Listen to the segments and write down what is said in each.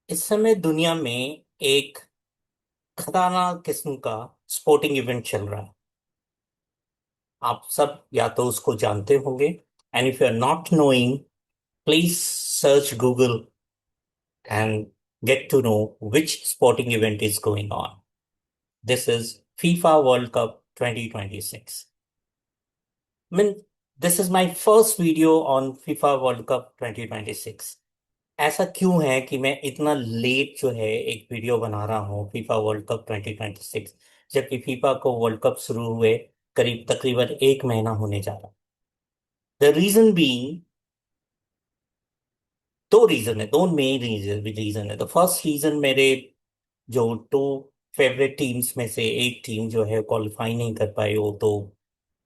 इस समय दुनिया में एक खतरनाक किस्म का स्पोर्टिंग इवेंट चल रहा है। आप सब या तो उसको जानते होंगे, and if you are not knowing, please search Google and get to know which sporting event is going on. This is FIFA World Cup 2026। Mean this is my first video on FIFA World Cup 2026। ऐसा क्यों है कि मैं इतना late जो है एक video बना रहा हूँ फीफा वर्ल्ड कप 2026, जबकि फीफा को वर्ल्ड कप शुरू हुए करीब तकरीबन एक महीना होने जा रहा है। द रीजन बीइंग, दो रीजन है, दो मेन रीजन है। द फर्स्ट रीजन, मेरे जो टू फेवरेट टीम्स में से एक टीम जो है क्वालिफाई नहीं कर पाई। वो तो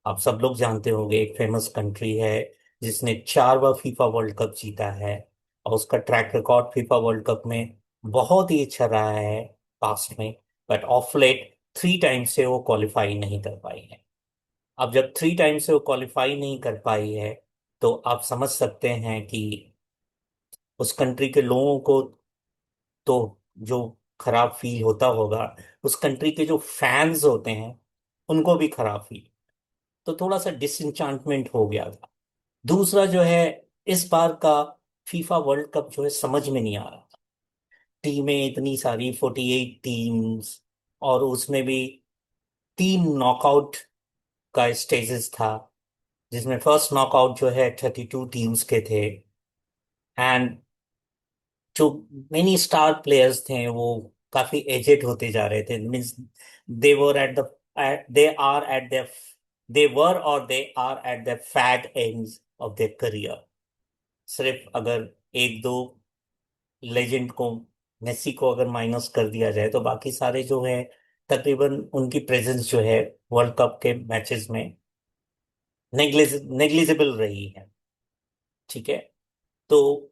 आप सब लोग जानते होंगे, एक फेमस कंट्री है जिसने 4 बार फीफा वर्ल्ड कप जीता है, और उसका track record FIFA World cup में बहुत ही अच्छा रहा है पास्ट में। बट ऑफ लेट 3 टाइम से वो क्वालिफाई नहीं कर पाई है। अब जब 3 टाइम से वो क्वालिफाई नहीं कर पाई है, तो आप समझ सकते हैं कि उस कंट्री के लोगों को तो जो खराब फील होता होगा, उस कंट्री के जो फैंस होते हैं उनको भी खराब फील। तो थोड़ा सा डिसइंचांटमेंट हो गया था। दूसरा जो है, इस बार का फीफा वर्ल्ड कप जो है समझ में नहीं आ रहा था। टीमें इतनी सारी, 48 टीम्स, और उसमें भी 3 नॉकआउट का स्टेजेस था, जिसमें फर्स्ट नॉकआउट जो है 32 टीम्स के थे। एंड जो मेनी स्टार प्लेयर्स थे वो काफी एजेड होते जा रहे थे। Means they were at the they are at the they were और they are at the fat ends of their career. सिर्फ अगर एक दो लेजेंड को, मेसी को अगर माइनस कर दिया जाए, तो बाकी सारे जो है तकरीबन उनकी प्रेजेंस जो है वर्ल्ड कप के मैचेस में नेग्लिजिबल रही है। ठीक है। तो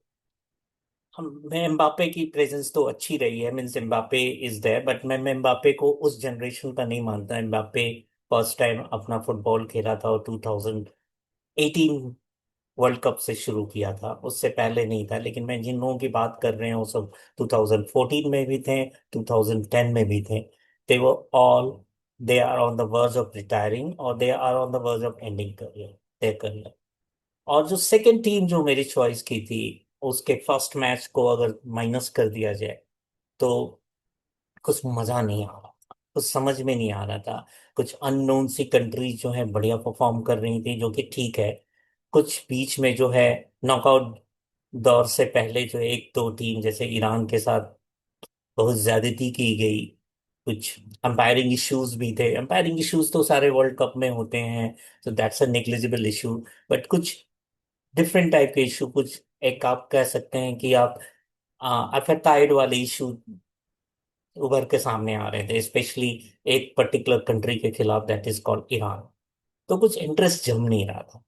हम मैं एम्बापे की प्रेजेंस तो अच्छी रही है, means Mbappe is there, but मैं एम्बापे को उस जनरेशन का नहीं मानता। एम्बापे फर्स्ट टाइम अपना फुटबॉल खेला था और 2018 वर्ल्ड कप से शुरू किया था, उससे पहले नहीं था। लेकिन मैं जिन लोगों की बात कर रहे हैं वो सब 2014 में भी थे, 2010 में भी थे। दे वो all they are on the verge of retiring, और they are on the verge of ending career. और जो सेकंड टीम जो मेरी चॉइस की थी, उसके फर्स्ट मैच को अगर माइनस कर दिया जाए, तो कुछ मजा नहीं आ रहा था, कुछ समझ में नहीं आ रहा था। कुछ अननोन सी कंट्रीज जो है बढ़िया परफॉर्म कर रही थी, जो कि ठीक है। कुछ बीच में जो है नॉकआउट दौर से पहले जो एक दो टीम, जैसे ईरान के साथ बहुत ज्यादती की गई। कुछ अंपायरिंग इश्यूज भी थे। अंपायरिंग इश्यूज तो सारे वर्ल्ड कप में होते हैं, तो that's a negligible issue. But कुछ डिफरेंट टाइप के इशू, कुछ एक आप कह सकते हैं कि आप अफेटाइड वाले इशू उभर के सामने आ रहे थे, स्पेशली एक पर्टिकुलर कंट्री के खिलाफ, दैट इज कॉल्ड ईरान। तो कुछ इंटरेस्ट जम नहीं रहा था।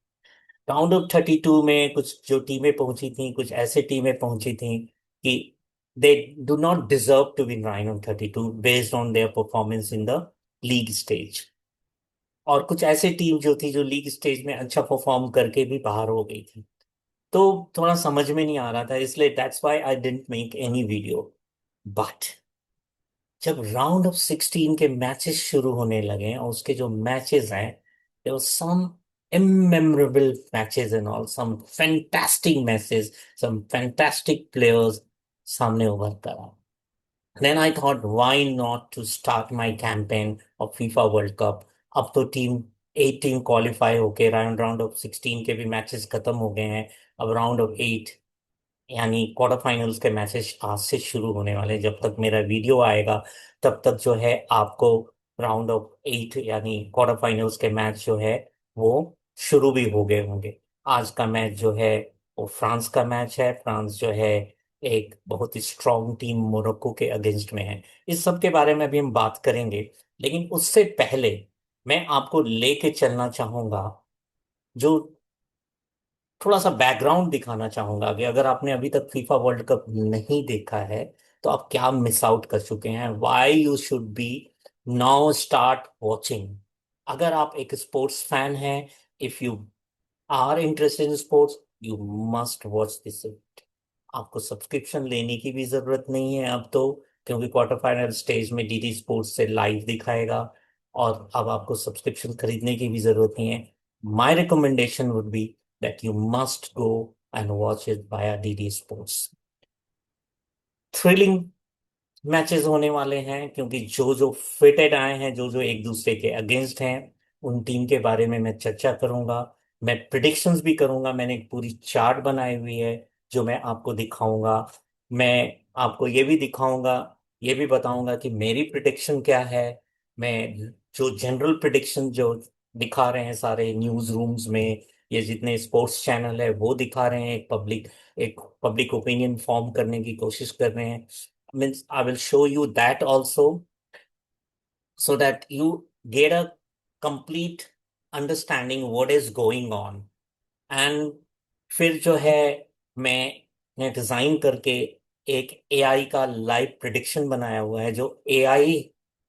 राउंड ऑफ 32 में कुछ जो टीमें पहुंची थी, कुछ ऐसे टीमें पहुंची थी कि they do not deserve to win round of 32 based on their performance in the league stage. और कुछ ऐसे टीम जो थी जो लीग स्टेज में अच्छा परफॉर्म करके भी बाहर हो गई थी। तो थोड़ा समझ में नहीं आ रहा था, इसलिए that's why I didn't make any video. But जब राउंड ऑफ 16 के मैचेस शुरू होने लगे, और उसके जो मैचेस हैं, there were some immemorable matches and all, some fantastic matches, some fantastic players सामने उभर कर आए। Then I thought, why not to start my campaign of FIFA World Cup? अब तो टीम 18 क्वालिफाई होके राउंड ऑफ 16 के भी मैचेस खत्म हो गए हैं। अब राउंड ऑफ 8 यानी क्वार्टर फाइनल्स के मैचेस आज से शुरू होने वाले हैं। जब तक मेरा वीडियो आएगा, तब तक जो है आपको राउंड ऑफ 8 यानी क्वार्टर फाइनल्स के मैच जो है वो शुरू भी हो गए होंगे। आज का मैच जो है वो फ्रांस का मैच है। फ्रांस जो है एक बहुत ही स्ट्रॉन्ग टीम मोरक्को के अगेंस्ट में है। इस सब के बारे में भी हम बात करेंगे, लेकिन उससे पहले मैं आपको लेके चलना चाहूंगा, जो थोड़ा सा बैकग्राउंड दिखाना चाहूंगा कि अगर आपने अभी तक फीफा वर्ल्ड कप नहीं देखा है, तो आप क्या मिस आउट कर चुके हैं। Why you should be now start watching. अगर आप एक स्पोर्ट्स फैन हैं, if you are interested in sports, you must watch this. आपको सब्सक्रिप्शन लेने की भी जरूरत नहीं है अब तो, क्योंकि क्वार्टर फाइनल स्टेज में डीडी स्पोर्ट्स से लाइव दिखाएगा, और अब आपको सब्सक्रिप्शन खरीदने की भी जरूरत नहीं है। My recommendation would be that you must go and watch it by DD sports. Thrilling matches होने वाले हैं, क्योंकि जो जो फिटेड आए हैं, जो जो एक दूसरे के अगेंस्ट हैं, उन टीम के बारे में मैं चर्चा करूंगा। मैं प्रिडिक्शंस भी करूंगा, मैंने एक पूरी चार्ट बनाई हुई है जो मैं आपको दिखाऊंगा। मैं आपको ये भी दिखाऊंगा, ये भी बताऊंगा कि मेरी प्रिडिक्शन क्या है। मैं जो जनरल प्रिडिक्शन जो दिखा रहे हैं सारे न्यूज रूम्स में, ये जितने स्पोर्ट्स चैनल है वो दिखा रहे हैं, एक पब्लिक ओपिनियन फॉर्म करने की कोशिश कर रहे हैं। Means I will show you that also, so that you get a complete understanding what is going on। And फिर जो है, मैं डिजाइन करके एक एआई का लाइव प्रिडिक्शन बनाया हुआ है, जो एआई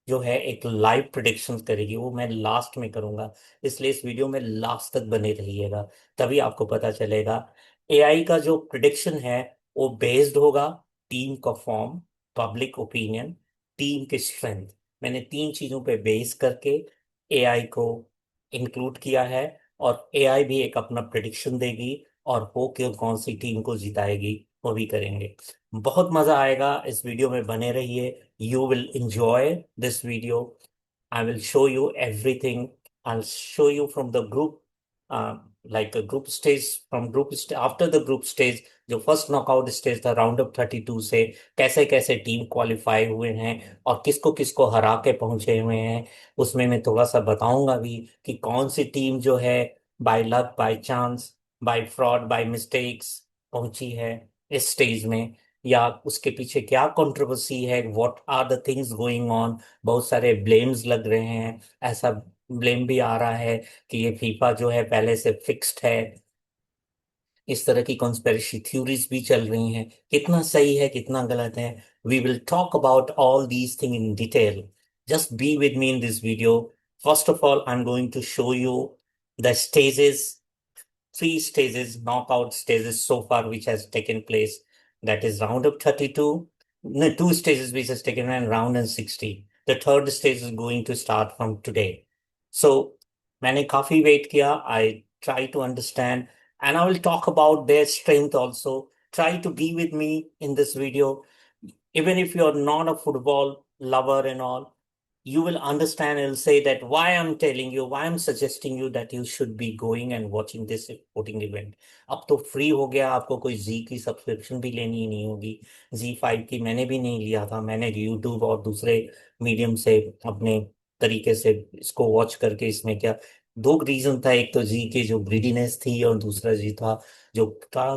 जो है एक लाइव प्रिडिक्शन करेगी, वो मैं लास्ट में करूंगा। इसलिए इस वीडियो में लास्ट तक बने रहिएगा, तभी आपको पता चलेगा। एआई का जो प्रिडिक्शन है वो बेस्ड होगा टीम का फॉर्म, पब्लिक ओपिनियन, टीम की स्ट्रेंथ। मैंने तीन चीजों पे बेस करके एआई को इंक्लूड किया है, और एआई भी एक अपना प्रिडिक्शन देगी, और वो क्यों कौन सी टीम को जिताएगी वो भी करेंगे। बहुत मजा आएगा, इस वीडियो में बने रहिए। You will enjoy this video. I will show you everything. I'll show you from the group, like a group stage, from after the group stage, जो फर्स्ट नॉकआउट स्टेज था राउंड ऑफ 32 से, कैसे कैसे team qualify हुए हैं और किसको किसको हरा के पहुंचे हुए हैं, उसमें मैं थोड़ा सा बताऊंगा भी कि कौन सी टीम जो है by luck, by chance, by fraud, by mistakes पहुंची है इस स्टेज में, या उसके पीछे क्या कंट्रोवर्सी है, what are the things going on. बहुत सारे ब्लेम्स लग रहे हैं, ऐसा ब्लेम भी आ रहा है कि ये फीफा जो है पहले से फिक्स्ड है। इस तरह की कॉन्स्पिरेसी थ्योरीज भी चल रही हैं, कितना सही है कितना गलत है। We will talk about all these thing in detail. Just be with me in this video. First of all I am going to show you the stages, three stages, knockout stages so far, which has taken place. That is round of 32. No, two stages which has taken in round and 60. The third stage is going to start from today. So, मैंने काफी wait किया. I try to understand, and I will talk about their strength also. Try to be with me in this video, even if you are not a football lover and all. You will understand and say that why I'm telling you, why I'm suggesting you that you should be going and watching this sporting event। अब तो free हो गया, आपको कोई जी की subscription भी लेनी ही नहीं होगी। जी 5 की मैंने भी नहीं लिया था, मैंने यूट्यूब और दूसरे मीडियम से अपने तरीके से इसको वॉच करके, इसमें क्या दो रीजन था, एक तो जी की जो ग्रीडीनेस थी, और दूसरा जी था जो था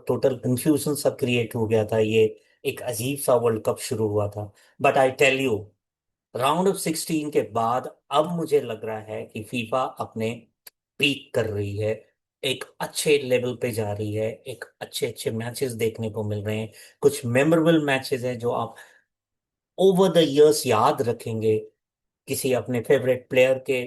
टोटल कंफ्यूजन सा क्रिएट हो गया था। ये एक अजीब सा वर्ल्ड कप शुरू हुआ था। But I tell you, round of 16 के बाद अब मुझे लग रहा है कि फीफा अपने पीक कर रही है, एक अच्छे लेवल पे जा रही है, एक अच्छे अच्छे मैचेस देखने को मिल रहे हैं। कुछ मेमोरेबल मैचेस हैं जो आप ओवर द इयर्स याद रखेंगे, किसी अपने फेवरेट प्लेयर के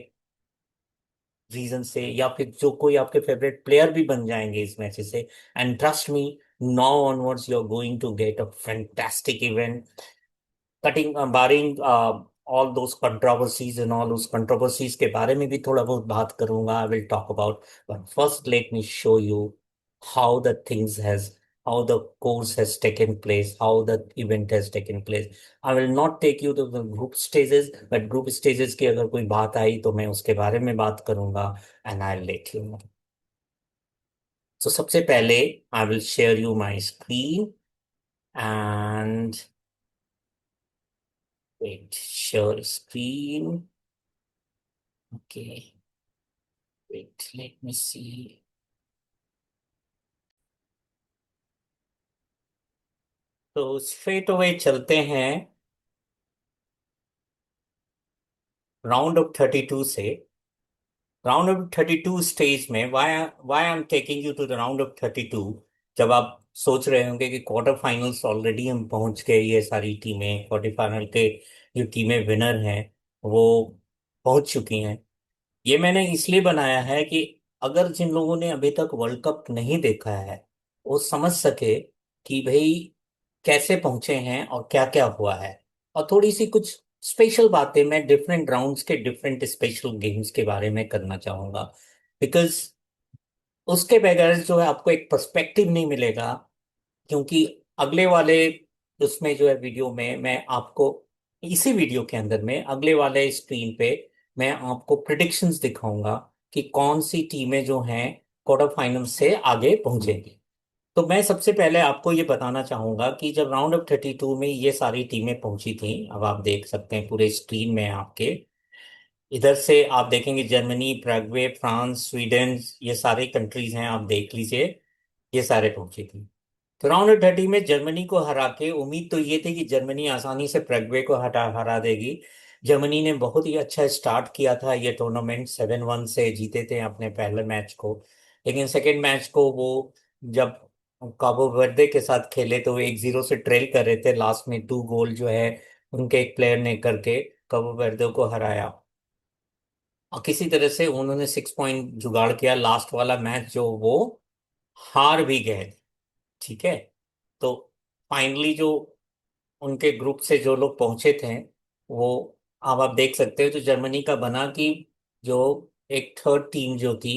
रीजन से, या फिर जो कोई आपके फेवरेट प्लेयर भी बन जाएंगे इस मैच से। And trust me, now onwards you are going to get a fantastic event, cutting barring all those controversies and all उस कंट्रोवर्सीज के बारे में भी थोड़ा बहुत बात करूंगा। I will talk about, but first let me show you how the things has, how the course has taken place, how the event has taken place. I will not take you to the group stages, but group stages की अगर कोई बात आई तो मैं उसके बारे में बात करूंगा, and I let you know. तो सबसे पहले I will share you my screen and wait, share screen. Okay, wait, let me see. तो स्ट्रेट अवे चलते हैं राउंड ऑफ 32 से। राउंड ऑफ 32 स्टेज में why why I am taking you to the round of 32। जब आप सोच रहे होंगे कि क्वार्टर फाइनल्स ऑलरेडी हम पहुंच गए, ये सारी टीमें क्वार्टर फाइनल के जो टीमें विनर हैं वो पहुंच चुकी हैं। ये मैंने इसलिए बनाया है कि अगर जिन लोगों ने अभी तक वर्ल्ड कप नहीं देखा है वो समझ सके कि भाई कैसे पहुंचे हैं और क्या क्या हुआ है, और थोड़ी सी कुछ स्पेशल बातें मैं डिफरेंट राउंड्स के डिफरेंट स्पेशल गेम्स के बारे में करना चाहूंगा। बिकॉज उसके बगैर जो है आपको एक पर्सपेक्टिव नहीं मिलेगा। क्योंकि अगले वाले उसमें जो है वीडियो में मैं आपको, इसी वीडियो के अंदर में अगले वाले स्क्रीन पे मैं आपको प्रिडिक्शंस दिखाऊंगा कि कौन सी टीमें जो हैं क्वार्टर फाइनल से आगे पहुंचेंगी। तो मैं सबसे पहले आपको ये बताना चाहूंगा कि जब राउंड ऑफ 32 में ये सारी टीमें पहुंची थी, अब आप देख सकते हैं पूरे स्क्रीन में आपके, इधर से आप देखेंगे जर्मनी, पैराग्वे, फ्रांस, स्वीडन, ये सारे कंट्रीज हैं, आप देख लीजिए, ये सारे पहुंची थी। तो राउंड 30 में जर्मनी को हरा के उम्मीद तो ये थी कि जर्मनी आसानी से पैराग्वे को हरा देगी। जर्मनी ने बहुत ही अच्छा स्टार्ट किया था, ये टूर्नामेंट 7-1 से जीते थे अपने पहले मैच को। लेकिन सेकेंड मैच को वो जब काबो वर्दे के साथ खेले तो वो 1-0 से ट्रेल कर रहे थे, लास्ट में 2 गोल जो है उनके एक प्लेयर ने करके काबो वर्दे को हराया। और किसी तरह से उन्होंने 6 पॉइंट जुगाड़ किया, लास्ट वाला मैच जो वो हार भी गए। ठीक है। तो फाइनली जो उनके ग्रुप से जो लोग पहुंचे थे वो, अब आप देख सकते हो तो जर्मनी का बना कि जो एक थर्ड टीम जो थी,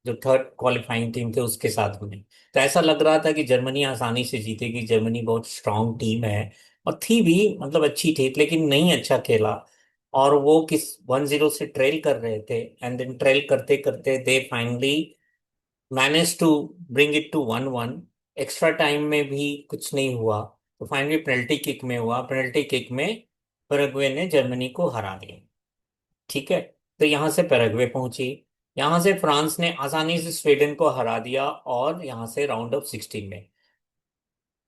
जो थर्ड क्वालिफाइंग टीम थे उसके साथ में, तो ऐसा लग रहा था कि जर्मनी आसानी से जीतेगी, जर्मनी बहुत स्ट्रांग टीम है। और थी भी, मतलब अच्छी थी, लेकिन नहीं अच्छा खेला। और वो किस 1-0 से ट्रेल कर रहे थे, एंड देन ट्रेल करते करते they finally manage to bring it to 1-1। Extra time में भी कुछ नहीं हुआ, तो फाइनली पेनल्टी किक में हुआ, पेनल्टी किक में पैराग्वे ने जर्मनी को हरा दिया। ठीक है। तो यहां से पैराग्वे पहुंची, यहां से फ्रांस ने आसानी से स्वीडन को हरा दिया, और यहां से राउंड ऑफ 16 में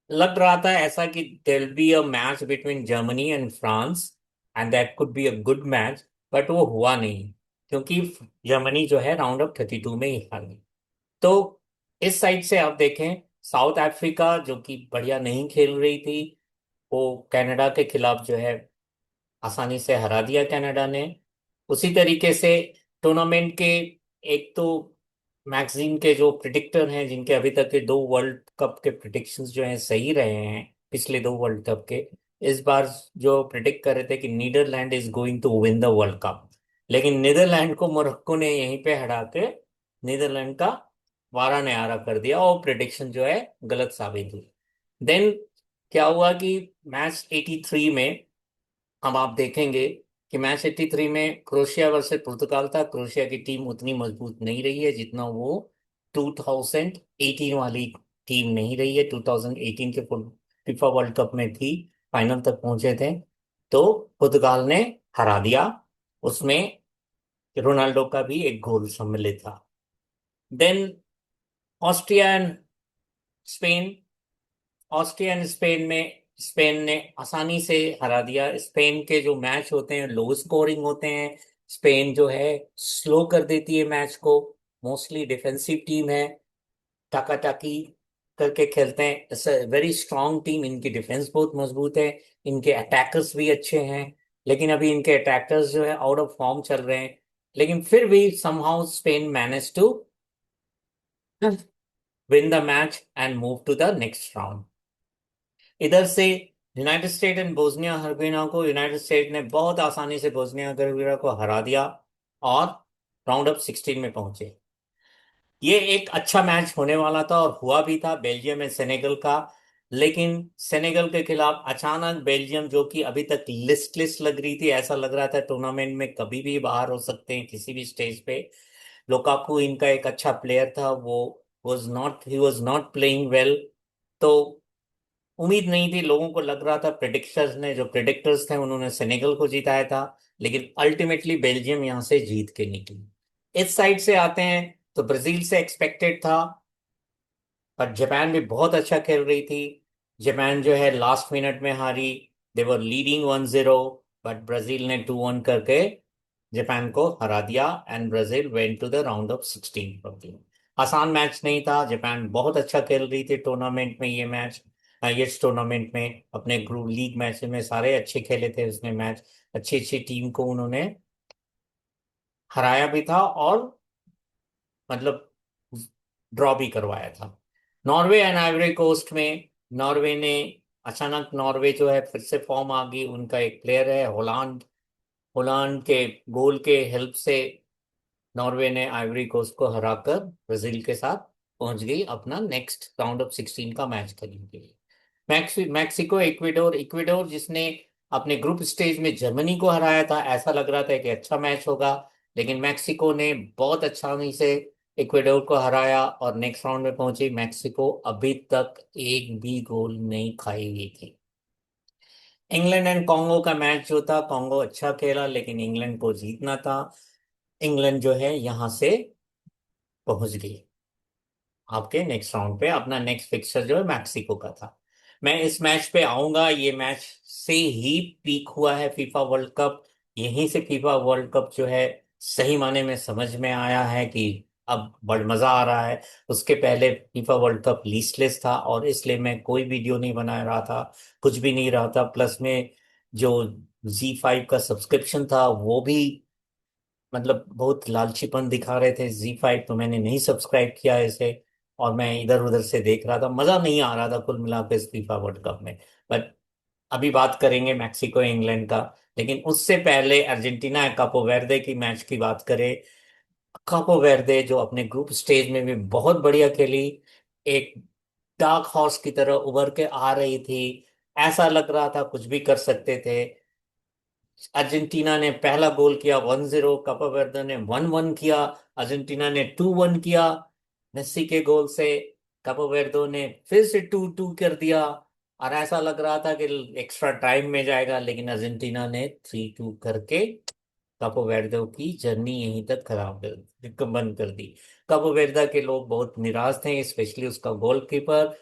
लग रहा था ऐसा कि there be a match between Germany and France, and that could be a good match. But वो हुआ नहीं, क्योंकि जर्मनी जो है राउंड ऑफ 32 में ही हार गई। तो इस साइड से आप देखें, साउथ अफ्रीका जो कि बढ़िया नहीं खेल रही थी, वो कनाडा के खिलाफ जो है आसानी से हरा दिया कनाडा ने। उसी तरीके से टूर्नामेंट के, एक तो मैगजीन के जो प्रिडिक्टर हैं, जिनके अभी तक के 2 वर्ल्ड कप के प्रिडिक्शंस जो हैं सही रहे हैं, पिछले 2 वर्ल्ड कप के, इस बार जो प्रिडिक्ट कर रहे थे कि Netherlands is going to win the world cup, लेकिन नीदरलैंड को मोरक्को ने यहीं पे हरा के नीदरलैंड का वारा न्यारा कर दिया, और प्रिडिक्शन जो है गलत साबित हुई। देन क्या हुआ कि मैच 83 में, अब आप देखेंगे कि मैच 83 में क्रोएशिया वर्सेस पुर्तगाल था। क्रोएशिया की टीम उतनी मजबूत नहीं रही है जितना वो 2018 वाली टीम नहीं रही है, 2018 के फीफा वर्ल्ड कप में थी, फाइनल तक पहुंचे थे। तो पुर्तगाल ने हरा दिया, उसमें रोनाल्डो का भी एक गोल सम्मिलित था। Then Austria and Spain, Austria and Spain में स्पेन ने आसानी से हरा दिया। स्पेन के जो मैच होते हैं लो स्कोरिंग होते हैं, स्पेन जो है स्लो कर देती है मैच को, मोस्टली डिफेंसिव टीम है, टाका टाकी करके खेलते हैं, वेरी स्ट्रांग टीम, इनकी डिफेंस बहुत मजबूत है, इनके अटैकर्स भी अच्छे हैं। लेकिन अभी इनके अटैकर्स जो है आउट ऑफ फॉर्म चल रहे हैं, लेकिन फिर भी somehow Spain manage to win the match and move to the next round. इधर से United State and Bosnia Herzegovina को यूनाइटेड स्टेट ने बहुत आसानी से बोस्निया हर्जेगोविना को हरा दिया, और राउंड ऑफ 16 में पहुंचे। ये एक अच्छा मैच होने वाला था, और हुआ भी था, बेल्जियम एंड सेनेगल का। लेकिन सेनेगल के खिलाफ अचानक बेल्जियम, जो कि अभी तक लिस्टलेस लग रही थी, ऐसा लग रहा था टूर्नामेंट में कभी भी बाहर हो सकते हैं किसी भी स्टेज पे। लोकाकू इनका एक अच्छा प्लेयर था, वो वाज नॉट प्लेइंग वेल। तो उम्मीद नहीं थी, लोगों को लग रहा था, प्रेडिक्टर्स ने, जो प्रेडिक्टर्स थे उन्होंने सेनेगल को जिताया था, लेकिन अल्टीमेटली बेल्जियम यहां से जीत के निकली। इस साइड से आते हैं तो ब्राजील से एक्सपेक्टेड था, पर जापान भी बहुत अच्छा खेल रही थी। जापान जो है लास्ट मिनट में हारी, they were leading 1-0, but Brazil ने 2-1 करके जापान को हरा दिया, and Brazil went to the round of 16। आसान मैच नहीं था, जापान बहुत अच्छा खेल रही थी टूर्नामेंट में, ये मैच, इस टूर्नामेंट में अपने ग्रुप लीग मैच में सारे अच्छे खेले थे उसने मैच, अच्छी अच्छी टीम को उन्होंने हराया भी था, और मतलब ड्रॉ भी करवाया था। नॉर्वे एंड आइवरी कोस्ट में नॉर्वे ने अचानक, नॉर्वे जो है फिर से फॉर्म आ गई, उनका एक प्लेयर है होलांड, होलांड के गोल के हेल्प से नॉर्वे ने आइवरी कोस्ट को हराकर ब्राजील के साथ पहुंच गई अपना नेक्स्ट राउंड ऑफ 16 का मैच खेलने के लिए। मैक्सिको, इक्वेडोर, इक्वेडोर जिसने अपने ग्रुप स्टेज में जर्मनी को हराया था, ऐसा लग रहा था कि अच्छा मैच होगा, लेकिन मैक्सिको ने बहुत अच्छा से इक्वेडोर को हराया और नेक्स्ट राउंड में पहुंची। मैक्सिको अभी तक एक भी गोल नहीं खाई हुई थी। इंग्लैंड एंड कॉन्गो का मैच जो था, कॉन्गो अच्छा खेला लेकिन इंग्लैंड को जीतना था। इंग्लैंड जो है यहां से पहुंच गई आपके नेक्स्ट राउंड पे। अपना नेक्स्ट फिक्सर जो है मैक्सिको का था। मैं इस मैच पे आऊंगा, ये मैच से ही पीक हुआ है फीफा वर्ल्ड कप। यहीं से फीफा वर्ल्ड कप जो है सही माने में समझ में आया है कि अब बड़ मजा आ रहा है। उसके पहले फीफा वर्ल्ड कप लीस्टलेस था और इसलिए मैं कोई वीडियो नहीं बना रहा था, कुछ भी नहीं रहा था। प्लस में जो Z5 का सब्सक्रिप्शन था वो भी मतलब बहुत लालचीपन दिखा रहे थे Z5, तो मैंने नहीं सब्सक्राइब किया इसे। और मैं इधर उधर से देख रहा था, मजा नहीं आ रहा था कुल मिलाकर इस फीफा वर्ल्ड कप में। बट अभी बात करेंगे मैक्सिको इंग्लैंड का। लेकिन उससे पहले अर्जेंटीना कापो वेर्दे की मैच की बात करें। कापो वेर्दे जो अपने ग्रुप स्टेज में भी बहुत बढ़िया खेली, एक डार्क हॉर्स की तरह उभर के आ रही थी, ऐसा लग रहा था कुछ भी कर सकते थे। अर्जेंटीना ने पहला गोल किया 1-0, कापा वर्दे ने 1-1 किया, अर्जेंटीना ने 2-1 किया मेस्सी के गोल से, कापा वर्दे ने फिर से 2-2 कर दिया। और ऐसा लग रहा था कि एक्स्ट्रा टाइम में जाएगा, लेकिन अर्जेंटीना ने 3-2 करके कापो वेर्दे की जर्नी यहीं तक बंद कर दी। कापो वेर्दे के लोग बहुत निराश थे, स्पेशली उसका गोलकीपर।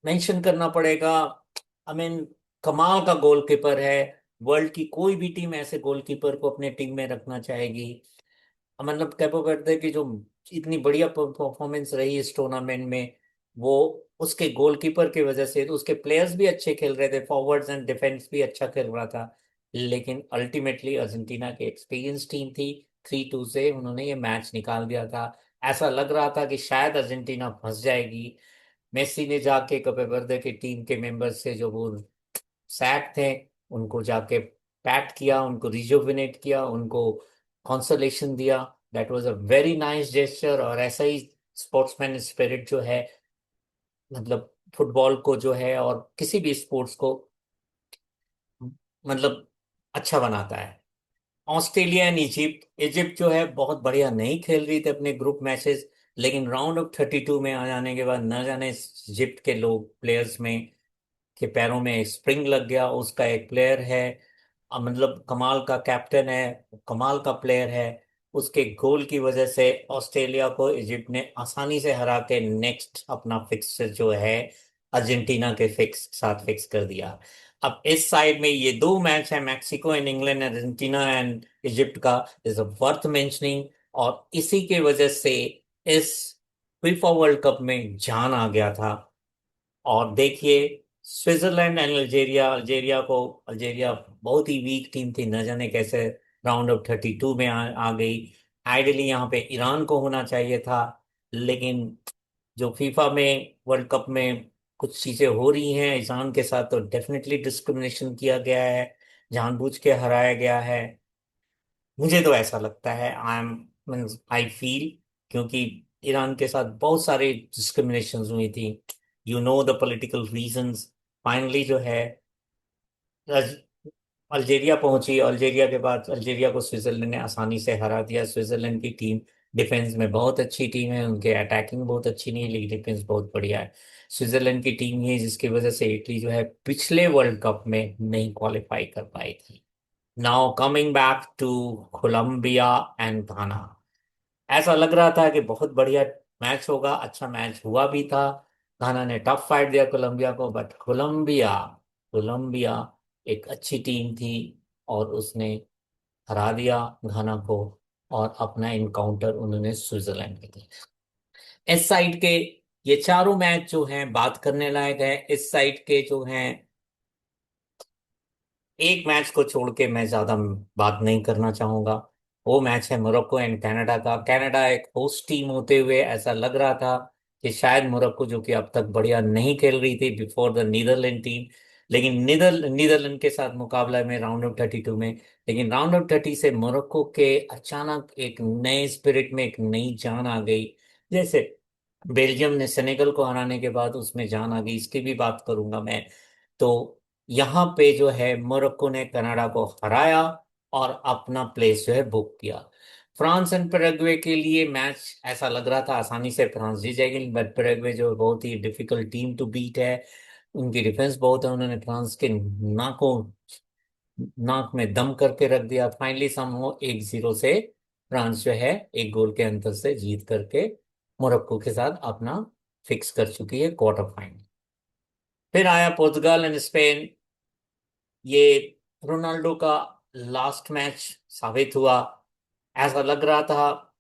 मेंशन करना पड़ेगा, आई मीन कमाल का गोलकीपर है। वर्ल्ड की कोई भी टीम ऐसे गोलकीपर को अपने टीम में रखना चाहेगी। मतलब कैपो वर्दे की जो इतनी बढ़िया परफॉर्मेंस रही इस टूर्नामेंट में, वो उसके गोलकीपर की वजह से। तो उसके प्लेयर्स भी अच्छे खेल रहे थे, फॉरवर्ड्स एंड डिफेंस भी अच्छा खेल रहा था, लेकिन अल्टीमेटली अर्जेंटीना की एक्सपीरियंस टीम थी, 3-2 से उन्होंने ये मैच निकाल दिया था। ऐसा लग रहा था कि शायद अर्जेंटीना फंस जाएगी। मेसी ने जाके कपे वर्दे की टीम के मेंबर से जो वो सैक थे, उनको जाके पैट किया, उनको रिजुविनेट किया, उनको कॉन्सोलेशन दिया। That was a very nice gesture. और ऐसा ही स्पोर्ट्समैन स्पिरिट जो है, मतलब फुटबॉल को जो है और किसी भी स्पोर्ट्स को मतलब अच्छा बनाता है। ऑस्ट्रेलिया एंड इजिप्ट, इजिप्ट जो है बहुत बढ़िया नहीं खेल रही थी अपने ग्रुप मैचेस, लेकिन राउंड ऑफ 32 में आ जाने के बाद न जाने इजिप्ट के लोग प्लेयर्स में के पैरों में स्प्रिंग लग गया। उसका एक प्लेयर है, मतलब कमाल का कैप्टन है, कमाल का प्लेयर है, उसके गोल की वजह से ऑस्ट्रेलिया को इजिप्ट ने आसानी से हरा के नेक्स्ट अपना फिक्स जो है अर्जेंटीना के फिक्स साथ फिक्स कर दिया। अब इस साइड में ये दो मैच है, Mexico and England, Argentina and Egypt का, इज वर्थ मेंशनिंग। और इसी के वजह से इस फीफा वर्ल्ड कप में जान आ गया था। और देखिए, स्विट्जरलैंड एंड अल्जेरिया, अल्जेरिया बहुत ही वीक टीम थी, न जाने कैसे राउंड ऑफ 32 में आ गई। आइडली यहाँ पे ईरान को होना चाहिए था, लेकिन जो फीफा में वर्ल्ड कप में कुछ चीजें हो रही हैं ईरान के साथ, तो डेफिनेटली डिस्क्रिमिनेशन किया गया है, जानबूझ के हराया गया है। मुझे तो ऐसा लगता है, आई फील, क्योंकि ईरान के साथ बहुत सारे डिस्क्रिमिनेशन हुई थी, you know the political reasons. Finally जो है अज- अल्जेरिया पहुंची, अल्जेरिया के बाद अल्जेरिया को स्विट्जरलैंड ने आसानी से हरा दिया। स्विट्जरलैंड की टीम डिफेंस में बहुत अच्छी टीम है, उनके अटैकिंग बहुत अच्छी नहीं है लेकिन डिफेंस बहुत बढ़िया है। स्विट्जरलैंड की टीम ही है जिसकी वजह से इटली जो है पिछले वर्ल्ड कप में नहीं क्वालिफाई कर पाई थी। Now coming back to Colombia and Ghana, ऐसा लग रहा था कि बहुत बढ़िया मैच होगा, अच्छा मैच हुआ भी था। घाना ने टफ फाइट दिया कोलंबिया को, बट कोलंबिया कोलंबिया एक अच्छी टीम थी और उसने हरा दिया घाना को। और अपना इनकाउंटर उन्होंने स्विट्जरलैंड के दिया। इस साइड के ये चारों मैच जो हैं बात करने लायक है। इस साइड के जो हैं, एक मैच को छोड़ के मैं ज्यादा बात नहीं करना चाहूंगा। वो मैच है मोरक्को एंड कनाडा का। कनाडा एक होस्ट टीम होते हुए ऐसा लग रहा था कि शायद मोरक्को, जो कि अब तक बढ़िया नहीं खेल रही थी बिफोर द नीदरलैंड टीम, लेकिन नीदरलैंड के साथ मुकाबला में राउंड ऑफ 32 में, लेकिन राउंड ऑफ 30 से मोरक्को के अचानक एक नए स्पिरिट में एक नई जान आ गई। जैसे बेल्जियम ने सेनेगल को हराने के बाद उसमें जान आ गई, इसकी भी बात करूंगा मैं। तो यहाँ पे जो है मोरक्को ने कनाडा को हराया और अपना प्लेस जो है बुक किया। फ्रांस एंड पैराग्वे के लिए मैच ऐसा लग रहा था आसानी से फ्रांस जीत जाएगी, बट पैराग्वे जो बहुत ही डिफिकल्ट टीम टू बीट है, उनकी डिफेंस बहुत है, उन्होंने फ्रांस के नाक में दम करके रख दिया। फाइनली समहाउ 1-0 से फ्रांस जो है एक गोल के अंतर से जीत करके मोरक्को के साथ अपना फिक्स कर चुकी है क्वार्टर फाइनल। फिर आया पुर्तगाल एंड स्पेन। ये रोनाल्डो का लास्ट मैच साबित हुआ, ऐसा लग रहा था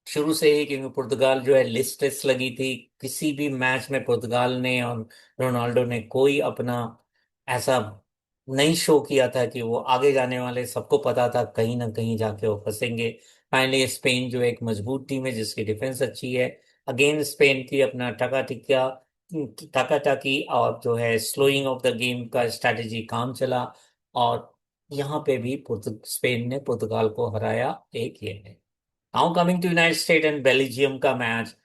शुरू से ही, क्योंकि पुर्तगाल जो है लिस्टलेस लगी थी। किसी भी मैच में पुर्तगाल ने और रोनाल्डो ने कोई अपना ऐसा नहीं शो किया था कि वो आगे जाने वाले, सबको पता था कहीं ना कहीं जाके वो फंसेंगे। फाइनली स्पेन जो एक मजबूत टीम है जिसकी डिफेंस अच्छी है, अगेन स्पेन की अपना टाका टाकी और जो है स्लोइंग ऑफ द गेम का स्ट्रैटेजी काम चला, और यहाँ पे भी स्पेन ने पुर्तगाल को हराया। एक ये है। Now coming to United State and Belgium का मैच।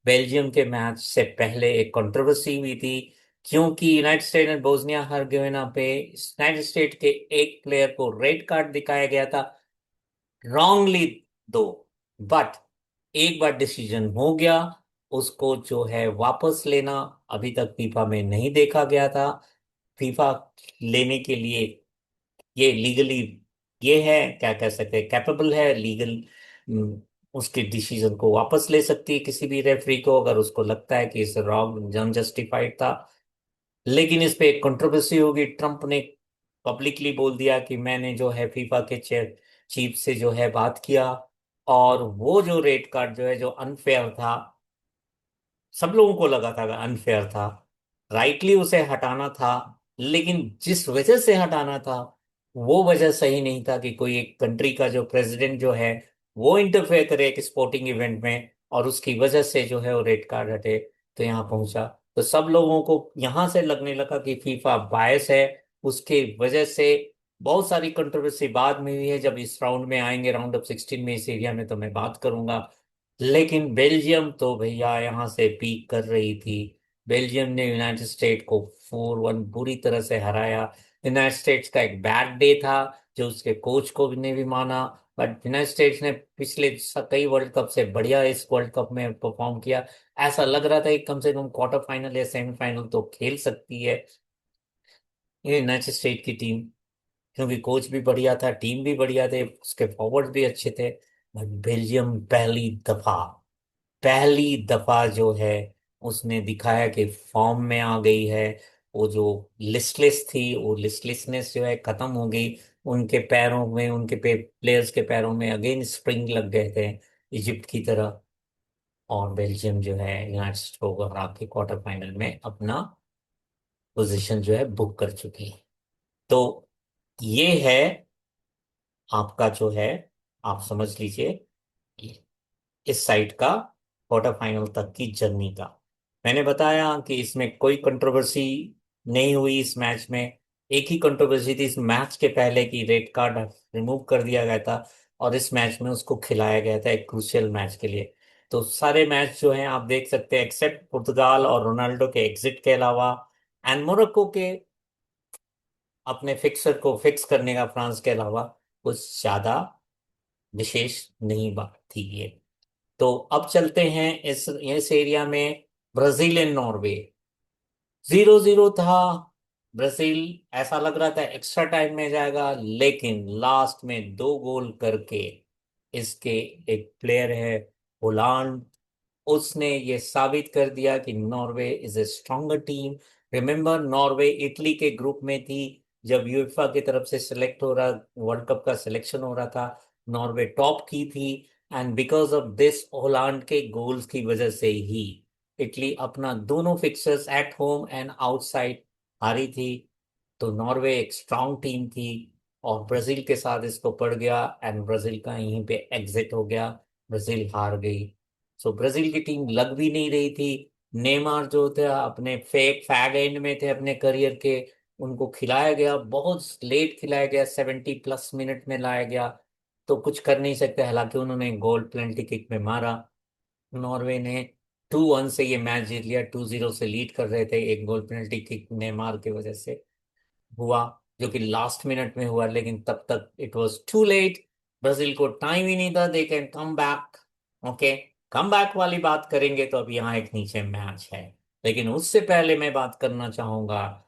बेल्जियम के मैच से पहले एक कंट्रोवर्सी हुई थी, क्योंकि United State and Bosnia Herzegovina पे यूनाइटेड स्टेट के एक प्लेयर को रेड कार्ड दिखाया गया था, रॉन्गली दो, बट एक बार डिसीजन हो गया, उसको जो है वापस लेना अभी तक फीफा में नहीं देखा गया था। फीफा लेने के लिए ये लीगली, ये है क्या कह सकते हैं, कैपेबल है लीगल, उसके डिसीजन को वापस ले सकती है किसी भी रेफरी को अगर उसको लगता है कि इसे रॉन्ग अनजस्टिफाइड था। लेकिन इस पे एक कंट्रोवर्सी होगी। ट्रम्प ने पब्लिकली बोल दिया कि मैंने जो है फीफा के चेयर चीफ से जो है बात किया, और वो जो रेड कार्ड जो है जो अनफेयर था, सब लोगों को लगा था अनफेयर था, राइटली उसे हटाना था, लेकिन जिस वजह से हटाना था वो वजह सही नहीं था कि कोई एक कंट्री का जो प्रेसिडेंट जो है वो इंटरफेयर करे एक स्पोर्टिंग इवेंट में, और उसकी वजह से जो है वो रेड कार्ड हटे, तो यहाँ पहुंचा। तो सब लोगों को यहाँ से लगने लगा कि फीफा बायस है, उसके वजह से बहुत सारी कंट्रोवर्सी बाद में हुई है। जब इस राउंड में आएंगे, राउंड ऑफ 16 में, इस एरिया में, तो मैं बात करूंगा। लेकिन बेल्जियम तो भैया यहाँ से पीक कर रही थी। बेल्जियम ने यूनाइटेड स्टेट को 4-1 बुरी तरह से हराया। यूनाइटेड स्टेट्स का एक बैड डे था, जो उसके कोच को भी ने भी माना, बट यूनाइटेड स्टेट्स ने पिछले कई वर्ल्ड कप से बढ़िया इस वर्ल्ड कप में परफॉर्म किया। ऐसा लग रहा था कि कम से कम क्वार्टर फाइनल या सेमीफाइनल तो खेल सकती है ये यूनाइटेड स्टेट की टीम, क्योंकि कोच भी बढ़िया था, टीम भी बढ़िया थे, उसके फॉरवर्ड भी अच्छे थे। बट बेल्जियम पहली दफा जो है उसने दिखाया कि फॉर्म में आ गई है। वो जो लिस्टलेस थी, वो लिस्टलेसनेस जो है खत्म हो गई। उनके पैरों में, उनके प्लेयर्स के पैरों में अगेन स्प्रिंग लग गए थे, इजिप्ट की तरह। और बेल्जियम जो है यूनाइटेड स्टेट्स को हरा के क्वार्टर फाइनल में अपना पोजीशन जो है बुक कर चुकी है। तो ये है आपका जो है, आप समझ लीजिए इस साइड का क्वार्टर फाइनल तक की जर्नी का। मैंने बताया कि इसमें कोई कंट्रोवर्सी नहीं हुई इस मैच में। एक ही कंट्रोवर्सी थी इस मैच के पहले की रेड कार्ड रिमूव कर दिया गया था, और इस मैच में उसको खिलाया गया था एक क्रूशियल मैच के लिए। तो सारे मैच जो हैं आप देख सकते हैं, एक्सेप्ट पुर्तगाल और रोनाल्डो के एग्जिट के अलावा, एंड मोरक्को के अपने फिक्सर को फिक्स करने का फ्रांस के अलावा, कुछ ज्यादा विशेष नहीं बात थी ये। तो अब चलते हैं इस एरिया में। ब्राजील एंड नॉर्वे 0-0 था। ब्राजील ऐसा लग रहा था एक्स्ट्रा टाइम में जाएगा, लेकिन लास्ट में दो गोल करके इसके एक प्लेयर है होलांड, उसने ये साबित कर दिया कि Norway is a stronger team. Remember, Norway Italy के ग्रुप में थी जब यूएफए की तरफ से सिलेक्ट हो रहा, वर्ल्ड कप का सिलेक्शन हो रहा था, नॉर्वे टॉप की थी। And because of this, Hollande के गोल्स की वजह से ही इटली अपना दोनों fixers at home and outside हारी थी। तो नॉर्वे एक स्ट्रांग टीम थी, और ब्राजील के साथ इसको पड़ गया, एंड ब्राजील का यहीं पे एग्जिट हो गया, ब्राजील हार गई। सो ब्राजील की टीम लग भी नहीं रही थी, नेमार जो थे अपने फेक फैग एंड में थे अपने करियर के, उनको खिलाया गया, बहुत लेट खिलाया गया, 70+ मिनट में लाया गया, तो कुछ कर नहीं सकते। हालांकि उन्होंने गोल पेनल्टी किक में मारा। नॉर्वे ने 2-1 से ये मैच जीत लिया, 2-0 से लीड कर रहे थे, एक गोल पेनल्टी किक नेमार की वजह से हुआ, जो कि लास्ट मिनट में हुआ, लेकिन तब तक it was too late. Brazil को टाइम ही नहीं था, they can come back. Okay, come back वाली बात करेंगे तो अब यहाँ एक नीचे मैच है, लेकिन उससे पहले मैं बात करना चाहूंगा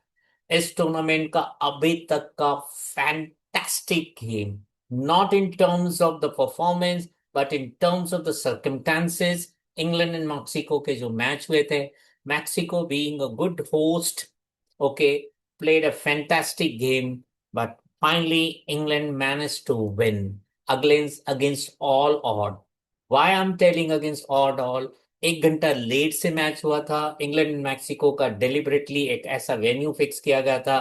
इस टूर्नामेंट का अभी तक का fantastic game, not in terms of the performance but in terms of the circumstances. England and Mexico के जो मैच हुए थे, Mexico being a good host, okay, played a fantastic game, but finally England managed to win against all odd. Why I'm telling against all? 1 घंटा late से match हुआ था। England Mexico का deliberately एक ऐसा वेन्यू फिक्स किया गया था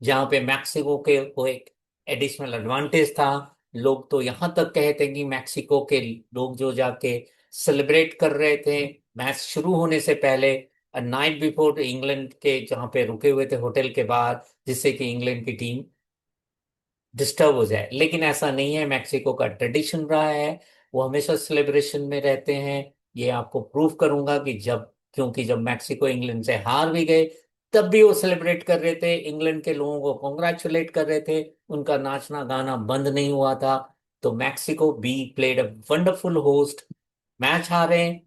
जहां पे मैक्सिको के को एक एडिशनल एडवांटेज था। लोग तो यहां तक कहते हैं कि मैक्सिको के लोग जो जाके सेलिब्रेट कर रहे थे मैच शुरू होने से पहले, नाइट बिफोर, इंग्लैंड के जहां पे रुके हुए थे होटल के बाहर, जिससे कि इंग्लैंड की टीम डिस्टर्ब हो जाए। लेकिन ऐसा नहीं है, मैक्सिको का ट्रेडिशन रहा है, वो हमेशा सेलिब्रेशन में रहते हैं। ये आपको प्रूव करूंगा कि क्योंकि जब मैक्सिको इंग्लैंड से हार भी गए, तब भी वो सेलिब्रेट कर रहे थे, इंग्लैंड के लोगों को कॉन्ग्रेचुलेट कर रहे थे, उनका नाचना गाना बंद नहीं हुआ था। तो Mexico be played a wonderful host, match हारे।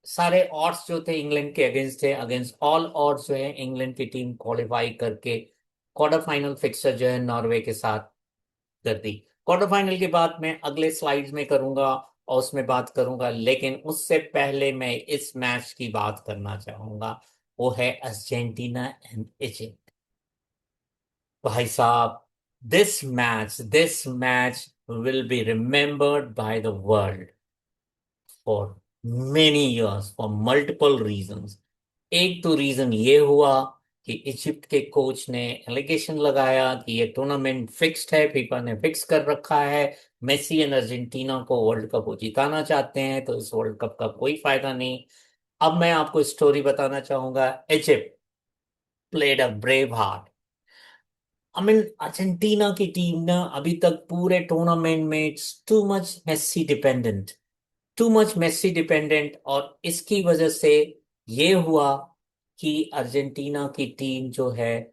सारे ऑड्स जो थे इंग्लैंड के अगेंस्ट थे, अगेंस्ट ऑल ऑड्स जो है इंग्लैंड की टीम क्वालिफाई करके क्वार्टर फाइनल फिक्सर जो है नॉर्वे के साथ कर दी। क्वार्टर फाइनल की बात मैं अगले स्लाइड्स में करूंगा और उसमें बात करूंगा, लेकिन उससे पहले मैं इस मैच की बात करना चाहूंगा, वो है अर्जेंटीना एंड इजिप्ट। भाई साहब, this match will be remembered by the world for many years for multiple reasons. एक तो रीजन ये हुआ कि इजिप्ट के कोच ने एलिगेशन लगाया कि ये टूर्नामेंट फिक्स्ड है, फीफा ने फिक्स कर रखा है, मेसी एंड अर्जेंटीना को वर्ल्ड कप वो जिताना चाहते हैं, तो इस वर्ल्ड कप का कोई फायदा नहीं। अब मैं आपको स्टोरी बताना चाहूंगा। Egypt played a brave heart. I mean Argentina की टीम ना अभी तक पूरे टूर्नामेंट में it's too much Messi dependent, too much Messi dependent, और इसकी वजह से ये हुआ कि अर्जेंटीना की टीम जो है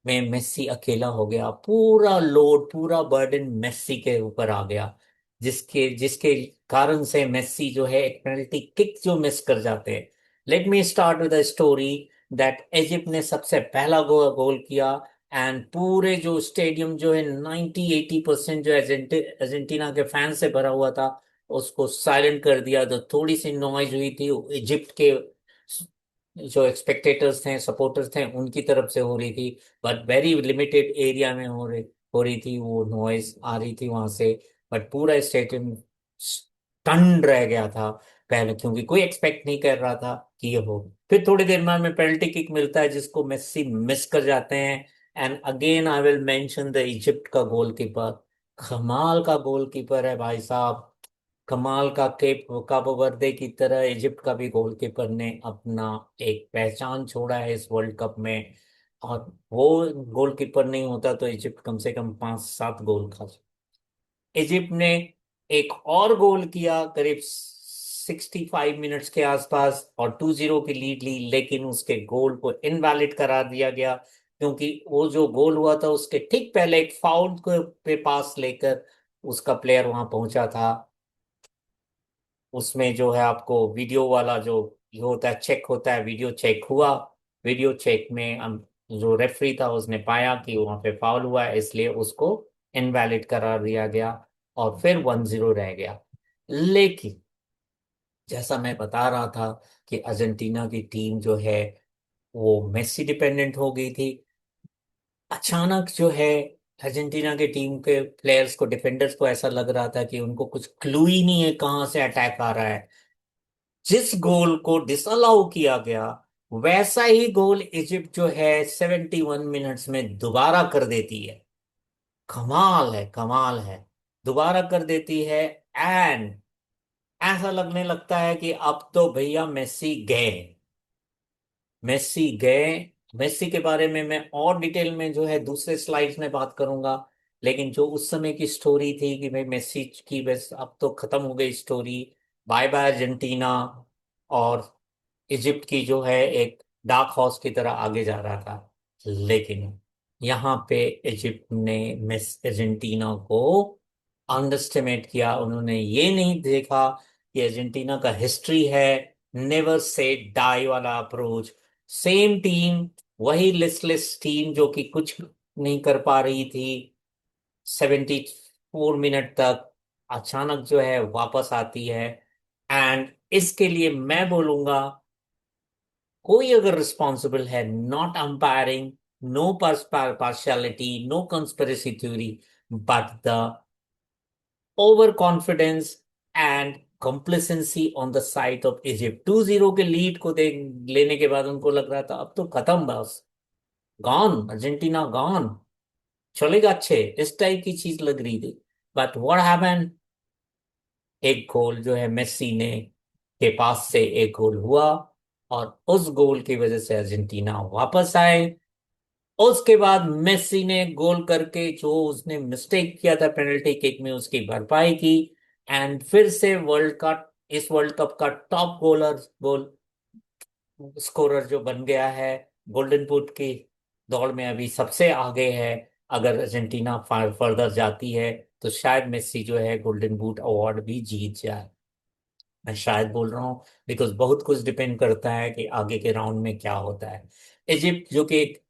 में मेस्सी अकेला हो गया, पूरा लोड पूरा बर्डन मेस्सी के ऊपर आ गया, जिसके जिसके कारण से मेस्सी जो है एक पेनल्टी किक जो मिस कर जाते हैं। Let me start with the story that Egypt ने सबसे पहला गोल किया, एंड पूरे जो स्टेडियम जो है 90-80% जो अर्जेंटीना के फैन से भरा हुआ था, उसको साइलेंट कर दिया। तो थोड़ी सी नॉइज हुई थी इजिप्ट के जो एक्सपेक्टेटर्स थे, सपोर्टर्स थे, उनकी तरफ से हो रही थी, बट वेरी लिमिटेड एरिया में हो रही थी, वो नॉइज आ रही थी वहां से। बट पूरा स्टेडियम स्टन रह गया था पहले, क्योंकि कोई एक्सपेक्ट नहीं कर रहा था कि ये हो। फिर थोड़ी देर बाद में पेनल्टी किक मिलता है जिसको मेस्सी मिस कर जाते हैं। And again I will mention the Egypt का गोलकीपर, कमाल का गोलकीपर है भाई साहब, कमाल का। केप काबो वर्दे की तरह इजिप्ट का भी गोलकीपर ने अपना एक पहचान छोड़ा है इस वर्ल्ड कप में, और वो गोलकीपर नहीं होता तो इजिप्ट कम से कम 5-7 गोल खा। इजिप्ट ने एक और गोल किया करीब 65 मिनट्स के आसपास और 2-0 की लीड ली, लेकिन उसके गोल को इनवैलिड करार दिया गया, क्योंकि वो जो गोल हुआ था उसके ठीक पहले एक फाउल को पे पास लेकर उसका प्लेयर वहां पहुंचा था। उसमें जो है आपको वीडियो वाला जो ये होता है, चेक होता है, वीडियो चेक हुआ। वीडियो चेक में जो रेफरी था उसने पाया कि वहां पे फाउल हुआ है, इसलिए उसको इनवैलिड करार दिया गया और फिर 1-0 रह गया। लेकिन जैसा मैं बता रहा था कि अर्जेंटीना की टीम जो है वो मेसी डिपेंडेंट हो गई थी। अचानक जो है अर्जेंटीना की टीम के प्लेयर्स को, डिफेंडर्स को ऐसा लग रहा था कि उनको कुछ क्लू ही नहीं है कहाँ से अटैक आ रहा है। जिस गोल को डिसअलाउ किया गया, वैसा ही गोल इजिप्ट जो है 71 मिनट्स में दोबारा कर देती है। कमाल है, कमाल है, दोबारा कर देती है। एंड ऐसा लगने लगता है कि अब तो भैया मेसी गए, मेसी गए। मेसी के बारे में मैं और डिटेल में जो है दूसरे स्लाइड्स में बात करूंगा। लेकिन जो उस समय की स्टोरी थी कि भाई मेसी की बस अब तो खत्म हो गई स्टोरी, बाय बाय अर्जेंटीना, और इजिप्ट की जो है एक डार्क हॉर्स की तरह आगे जा रहा था। लेकिन यहाँ पे इजिप्ट ने मिस अर्जेंटीना को अंडरस्टिमेट किया। उन्होंने ये नहीं देखा कि अर्जेंटीना का हिस्ट्री है नेवर से डाई वाला अप्रोच। सेम टीम, वही लिस्टलेस टीम जो कि कुछ नहीं कर पा रही थी 74 मिनट तक, अचानक जो है वापस आती है। एंड इसके लिए मैं बोलूंगा, कोई अगर रिस्पॉन्सिबल है, not umpiring, no partiality, no conspiracy theory, but the over confidence and complacency on the side of Egypt. 2-0 के लीड को देख लेने के बाद उनको लग रहा था अब तो खत्म, बस गॉन, अर्जेंटीना गॉन, चलेगा अच्छे, इस टाइप की चीज लग रही थी। बट व्हाट हैपेंड, एक गोल जो है मेस्सी ने के पास से एक गोल हुआ, और उस गोल की वजह से अर्जेंटीना वापस आए। उसके बाद मेस्सी ने गोल करके जो उसने मिस्टेक किया था पेनल्टी किक में उसकी भरपाई की, एंड फिर से वर्ल्ड का, इस वर्ल्ड कप का टॉप गोल स्कोरर जो बन गया है। गोल्डन बूट की दौड़ में अभी सबसे आगे है। अगर अर्जेंटीना फर्दर जाती है तो शायद मेस्सी जो है गोल्डन बूट अवार्ड भी जीत जाए। मैं शायद बोल रहा हूँ बिकॉज बहुत कुछ डिपेंड करता है कि आगे के राउंड में क्या होता है। इजिप्ट जो कि एक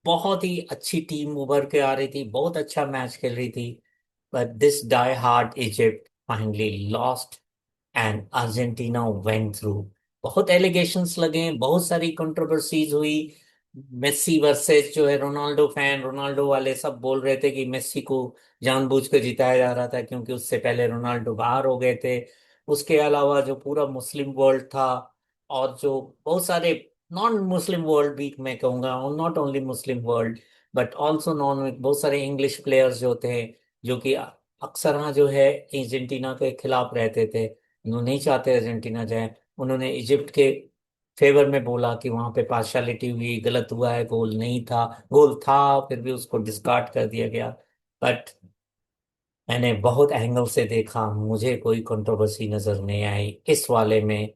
बहुत ही अच्छी टीम उभर के आ रही थी, बहुत अच्छा मैच खेल रही थी, but this die hard Egypt finally lost and Argentina went through. बहुत एलिगेशंस लगे, बहुत सारी कंट्रोवर्सीज हुई। मेस्सी वर्सेस जो है रोनाल्डो फैन, रोनाल्डो वाले सब बोल रहे थे कि मेस्सी को जानबूझ कर जिताया जा रहा था क्योंकि उससे पहले रोनाल्डो बाहर हो गए थे। उसके अलावा जो पूरा मुस्लिम वर्ल्ड था, और जो बहुत सारे नॉन मुस्लिम वर्ल्ड भी मैं कहूँगा, और not only Muslim world but also non, बहुत सारे इंग्लिश प्लेयर्स जो थे, जो कि अक्सर हाँ जो है अर्जेंटीना के खिलाफ रहते थे, वो नहीं चाहते अर्जेंटीना जाए। उन्होंने इजिप्ट के फेवर में बोला कि वहां पे पार्शियलिटी हुई, गलत हुआ है, गोल नहीं था, गोल था, फिर भी उसको डिस्कार्ड कर दिया गया। बट मैंने बहुत एंगल से देखा, मुझे कोई कंट्रोवर्सी नजर नहीं आई इस वाले में।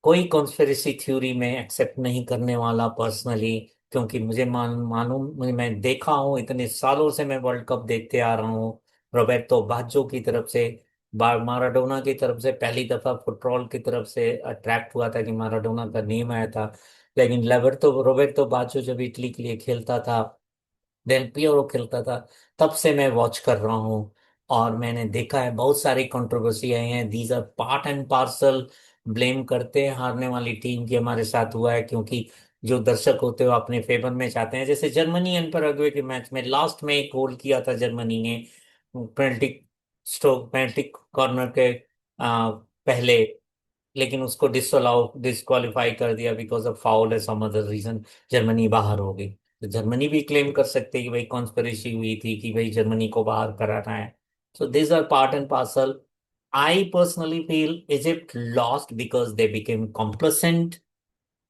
कोई कॉन्स्पिरेसी थ्योरी में एक्सेप्ट नहीं करने वाला पर्सनली, क्योंकि मुझे मालूम, मैं देखा हूँ, इतने सालों से मैं वर्ल्ड कप देखते आ रहा हूँ। रॉबर्टो बाज्जो की तरफ से, माराडोना की तरफ से पहली दफा फुटबॉल की तरफ से अट्रैक्ट हुआ था कि माराडोना का नेम आया था। लेकिन रोबर्टो बाज्जो जब इटली के लिए खेलता था, डेल पियरो खेलता था, तब से मैं वॉच कर रहा हूँ। और मैंने देखा है बहुत सारी कंट्रोवर्सी आई हैं, these are part and parcel. Blame करते हैं हारने वाली टीम की, हमारे साथ हुआ है, क्योंकि जो दर्शक होते हैं वो अपने फेवर में चाहते हैं। जैसे जर्मनी एंड पैराग्वे के मैच में लास्ट में एक गोल किया था जर्मनी ने, पेनल्टी स्ट्रोक, पेनल्टी कॉर्नर के पहले, लेकिन उसको डिस्क्वालीफाई कर दिया बिकॉज ऑफ फाउल है, सम अदर रीजन, जर्मनी बाहर हो गई। तो जर्मनी भी क्लेम कर सकते हैं कि भाई कॉन्स्पिरेसी हुई थी कि भाई जर्मनी को बाहर कराना है। So this are part and parcel. I personally feel Egypt lost because they became complacent.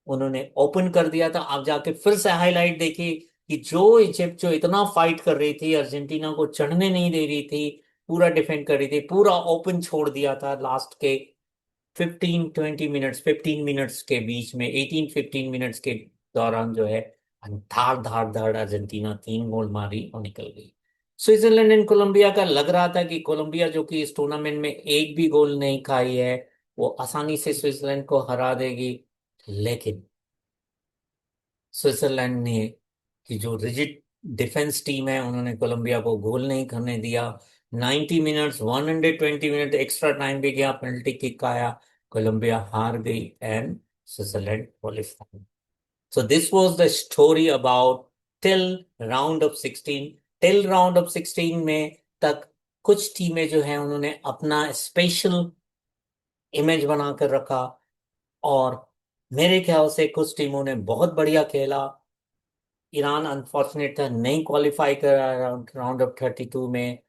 उन्होंने ओपन कर दिया था। आप जाके फिर से हाईलाइट देखिए कि जो इजिप्ट जो इतना फाइट कर रही थी, अर्जेंटीना को चढ़ने नहीं दे रही थी, पूरा डिफेंड कर रही थी, पूरा ओपन छोड़ दिया था लास्ट के 15-20 मिनट्स के बीच में, 18-15 मिनट्स के दौरान जो है धार धार धार अर्जेंटीना 3 गोल मारी और निकल गई। स्विट्जरलैंड एंड कोलंबिया का लग रहा था कि कोलंबिया जो कि इस टूर्नामेंट में एक भी गोल नहीं खाई है, वो आसानी से स्विट्जरलैंड को हरा देगी। लेकिन स्विट्जरलैंड ने की जो रिजिड डिफेंस टीम है, उन्होंने कोलंबिया को गोल नहीं करने दिया। 90 मिनट्स, 120 मिनट एक्स्ट्रा टाइम भी गया, पेनल्टी किक आया, कोलंबिया हार गई and Switzerland qualify. So this was the story about till round of 16। Till round of 16 में तक कुछ टीमें जो हैं उन्होंने अपना स्पेशल इमेज बनाकर रखा, और मेरे ख्याल से कुछ टीमों ने बहुत बढ़िया खेला। ईरान अनफॉर्चुनेट था, नहीं क्वालिफाई करा राउंड ऑफ 32 में।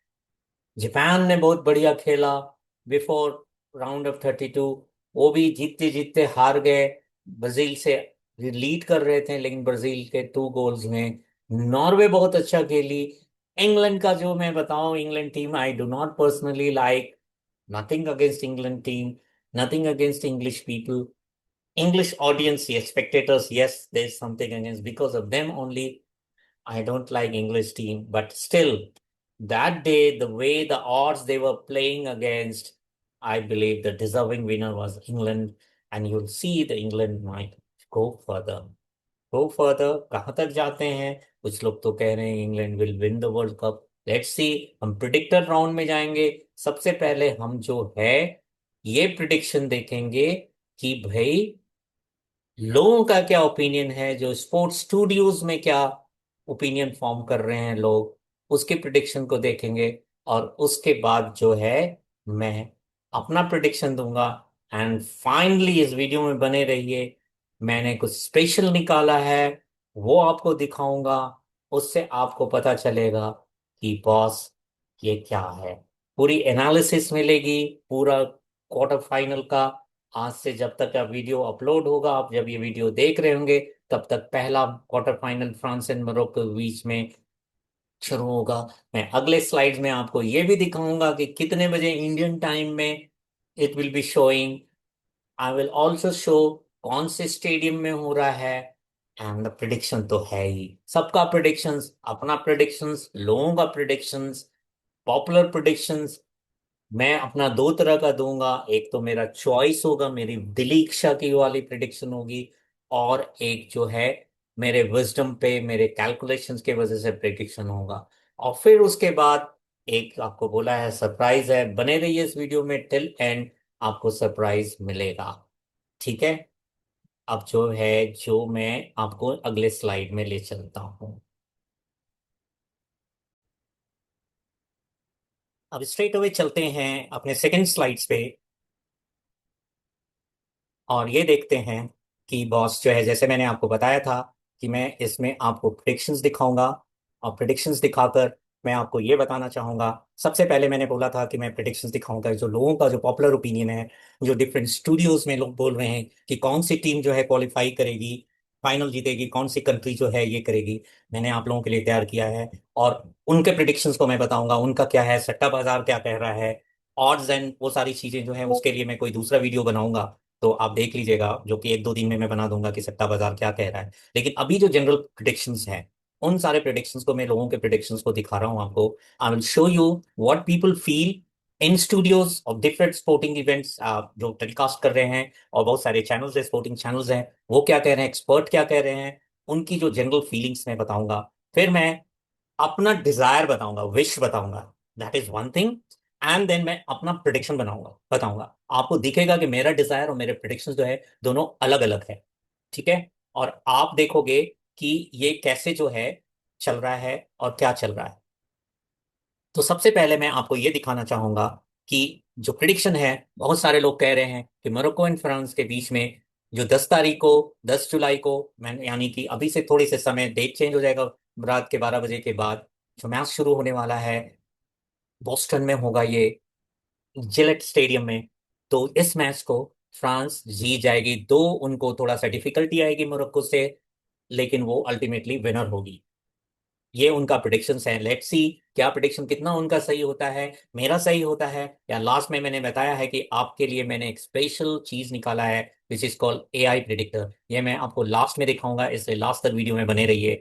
जापान ने बहुत बढ़िया खेला, बिफोर राउंड ऑफ 32। वो भी जीतते जीतते हार गए ब्राजील से। लीड कर रहे थे लेकिन ब्राजील के 2 गोल्स में। नॉर्वे बहुत अच्छा खेली। इंग्लैंड का जो मैं बताऊं, England team I do not personally like. Nothing against England team, nothing against English people, English audience, yes, spectators, yes, there's something against because of them only. I don't like English team, but still, that day, the way the odds they were playing against, I believe the deserving winner was England, and you'll see the England might go further. Go further, कहाँ तक जाते हैं? कुछ लोग तो कह रहे हैं England will win the world cup. Let's see. हम प्रिडिक्टर राउंड में जाएंगे। सबसे पहले हम जो है ये प्रिडिक्शन देखेंगे कि भाई लोगों का क्या ओपिनियन है, जो स्पोर्ट्स स्टूडियोज में क्या ओपिनियन फॉर्म कर रहे हैं लोग, उसके प्रिडिक्शन को देखेंगे। और उसके बाद जो है मैं अपना प्रिडिक्शन दूंगा। एंड फाइनली इस वीडियो में बने रहिए। मैंने कुछ स्पेशल निकाला है, वो आपको दिखाऊंगा। उससे आपको पता चलेगा कि बॉस ये क्या है। पूरी एनालिसिस मिलेगी, पूरा क्वार्टर फाइनल का। आज से जब तक का वीडियो अपलोड होगा, आप जब ये वीडियो देख रहे होंगे, तब तक पहला quarter final France and Morocco के बीच में शुरू होगा। मैं अगले स्लाइड्स में आपको ये भी दिखाऊंगा कि कितने बजे इंडियन टाइम में it will be showing. I will also show कौन से स्टेडियम में हो रहा है। एंड द प्रिडिक्शन तो है ही, सबका प्रिडिक्शंस, अपना प्रिडिक्शंस, लोगों का प्रिडिक्शंस, पॉपुलर प्रिडिक्शंस। मैं अपना 2 तरह का दूंगा। एक तो मेरा चॉइस होगा, मेरी दिली इच्छा की वाली प्रिडिक्शन होगी। और एक जो है मेरे विजडम पे, मेरे कैलकुलेशंस के वजह से प्रिडिक्शन होगा। और फिर उसके बाद एक आपको बोला है सरप्राइज है, बने रहिए इस वीडियो में टिल एंड, आपको सरप्राइज मिलेगा। ठीक है। अब जो है, जो मैं आपको अगले स्लाइड में ले चलता हूँ। अब स्ट्रेट अवे चलते हैं अपने सेकंड स्लाइड्स पे। और ये देखते हैं कि बॉस जो है, जैसे मैंने आपको बताया था कि मैं इसमें आपको प्रिडिक्शंस दिखाऊंगा। और प्रिडिक्शंस दिखाकर मैं आपको ये बताना चाहूंगा। सबसे पहले मैंने बोला था कि मैं प्रिडिक्शंस दिखाऊंगा जो लोगों का जो पॉपुलर ओपिनियन है, जो डिफरेंट स्टूडियोज में लोग बोल रहे हैं कि कौन सी टीम जो है क्वालिफाई करेगी, फाइनल जीतेगी, कौन सी कंट्री जो है ये करेगी। मैंने आप लोगों के लिए तैयार किया है। और उनके प्रिडिक्शंस को मैं बताऊंगा, उनका क्या है, सट्टा बाजार क्या कह रहा है, ऑड्स एंड वो सारी चीजें जो है, उसके लिए मैं कोई दूसरा वीडियो बनाऊंगा। तो आप देख लीजिएगा, जो कि 1-2 दिन में मैं बना दूंगा कि सट्टा बाजार क्या कह रहा है। लेकिन अभी जो जनरल प्रिडिक्शंस हैं, उन सारे प्रिडिक्शंस को मैं लोगों के प्रिडिक्शंस को दिखा रहा हूं आपको। I will show you what people feel in studios of different sporting events जो टेलीकास्ट कर रहे हैं। और बहुत सारे चैनल्स है, स्पोर्टिंग चैनल्स हैं, वो क्या कह रहे हैं, एक्सपर्ट क्या कह रहे हैं, उनकी जो जनरल फीलिंग्स मैं बताऊंगा। फिर मैं अपना डिजायर बताऊंगा, विश बताऊंगा, that is one thing. And then मैं अपना प्रिडिक्शन बनाऊंगा, बताऊंगा। आपको दिखेगा कि मेरा डिजायर और मेरे प्रिडिक्शन जो है दोनों अलग अलग है। ठीक है। और आप देखोगे कि ये कैसे जो है चल रहा है और क्या चल रहा है। तो सबसे पहले मैं आपको ये दिखाना चाहूंगा कि जो प्रिडिक्शन है, बहुत सारे लोग कह रहे हैं कि मोरक्को एंड फ्रांस के बीच में जो 10 तारीख को, 10 जुलाई को, मैंने यानी कि अभी से थोड़ी से समय डेट चेंज हो जाएगा, रात के 12 बजे के बाद जो मैच शुरू होने वाला है, बोस्टन में होगा ये, जिलेट स्टेडियम में। तो इस मैच को फ्रांस जीत जाएगी। दो उनको थोड़ा सा डिफिकल्टी आएगी मोरक्को से, लेकिन वो अल्टीमेटली विनर होगी। ये उनका प्रिडिक्शंस है। लेट्स सी क्या प्रिडिक्शन कितना उनका सही होता है, मेरा सही होता है। या लास्ट में मैंने बताया है कि आपके लिए मैंने एक स्पेशल चीज निकाला है which is called AI predictor. ये मैं आपको लास्ट में दिखाऊंगा, इसलिए लास्ट तक वीडियो में बने रहिए।